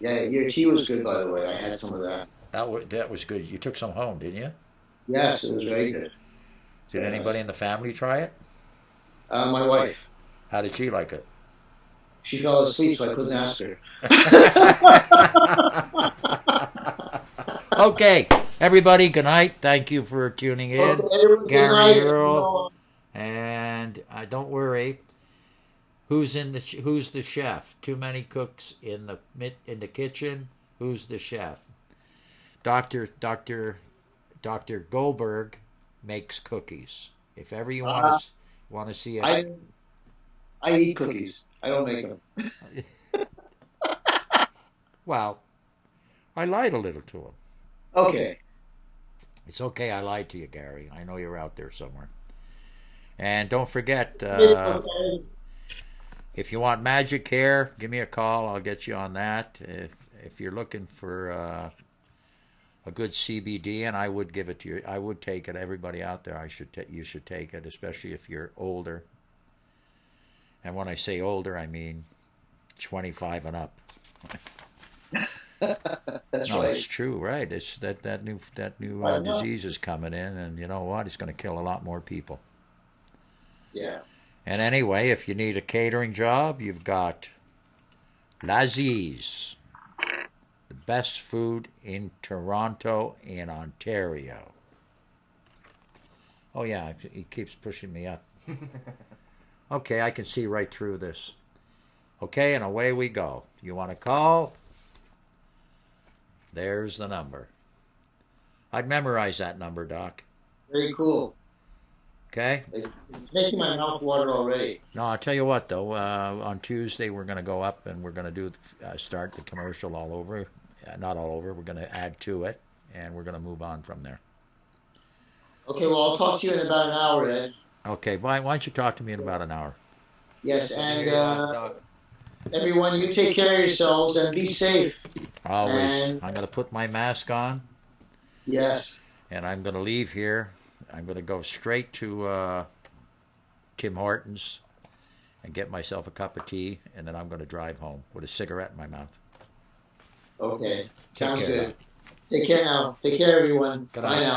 C: Yeah, your tea was good, by the way. I had some of that.
B: That was good. You took some home, didn't you?
C: Yes, it was very good.
B: Did anybody in the family try it?
C: My wife.
B: How did she like it?
C: She fell asleep, so I couldn't ask her.
B: Okay, everybody, good night. Thank you for tuning in.
C: Okay,
B: Gary Earl. And don't worry. Who's the chef? Too many cooks in the kitchen. Who's the chef? Dr. Goldberg makes cookies. If ever you want to see it.
C: I eat cookies. I don't make them.
B: Well, I lied a little to him.
C: Okay.
B: It's okay. I lied to you, Gary. I know you're out there somewhere. And don't forget, if you want magic hair, give me a call. I'll get you on that. If you're looking for a good CBD, and I would give it to you. I would take it. Everybody out there, you should take it, especially if you're older. And when I say older, I mean 25 and up.
C: That's
B: no,
C: right.
B: It's true, right? It's that new disease is coming in, and you know what? It's going to kill a lot more people.
C: Yeah.
B: And anyway, if you need a catering job, you've got Laziz, the best food in Toronto and Ontario. Oh yeah, he keeps pushing me up. Okay, I can see right through this. Okay, and away we go. You want to call? There's the number. I'd memorize that number, Doc.
C: Very cool.
B: Okay?
C: It's making my mouth water already.
B: No, I'll tell you what, though. On Tuesday, we're going to go up and we're going to start the commercial all over. Not all over. We're going to add to it, and we're going to move on from there.
C: Okay, well, I'll talk to you in about an hour then.
B: Okay, why don't you talk to me in about an hour?
C: Yes, and everyone, you take care of yourselves and be safe.
B: Always. And I'm going to put my mask on.
C: Yes.
B: And I'm going to leave here. I'm going to go straight to Tim Hortons and get myself a cup of tea, and then I'm going to drive home with a cigarette in my mouth.
C: Okay. Sounds good. Take care now. Take care, everyone. Bye now.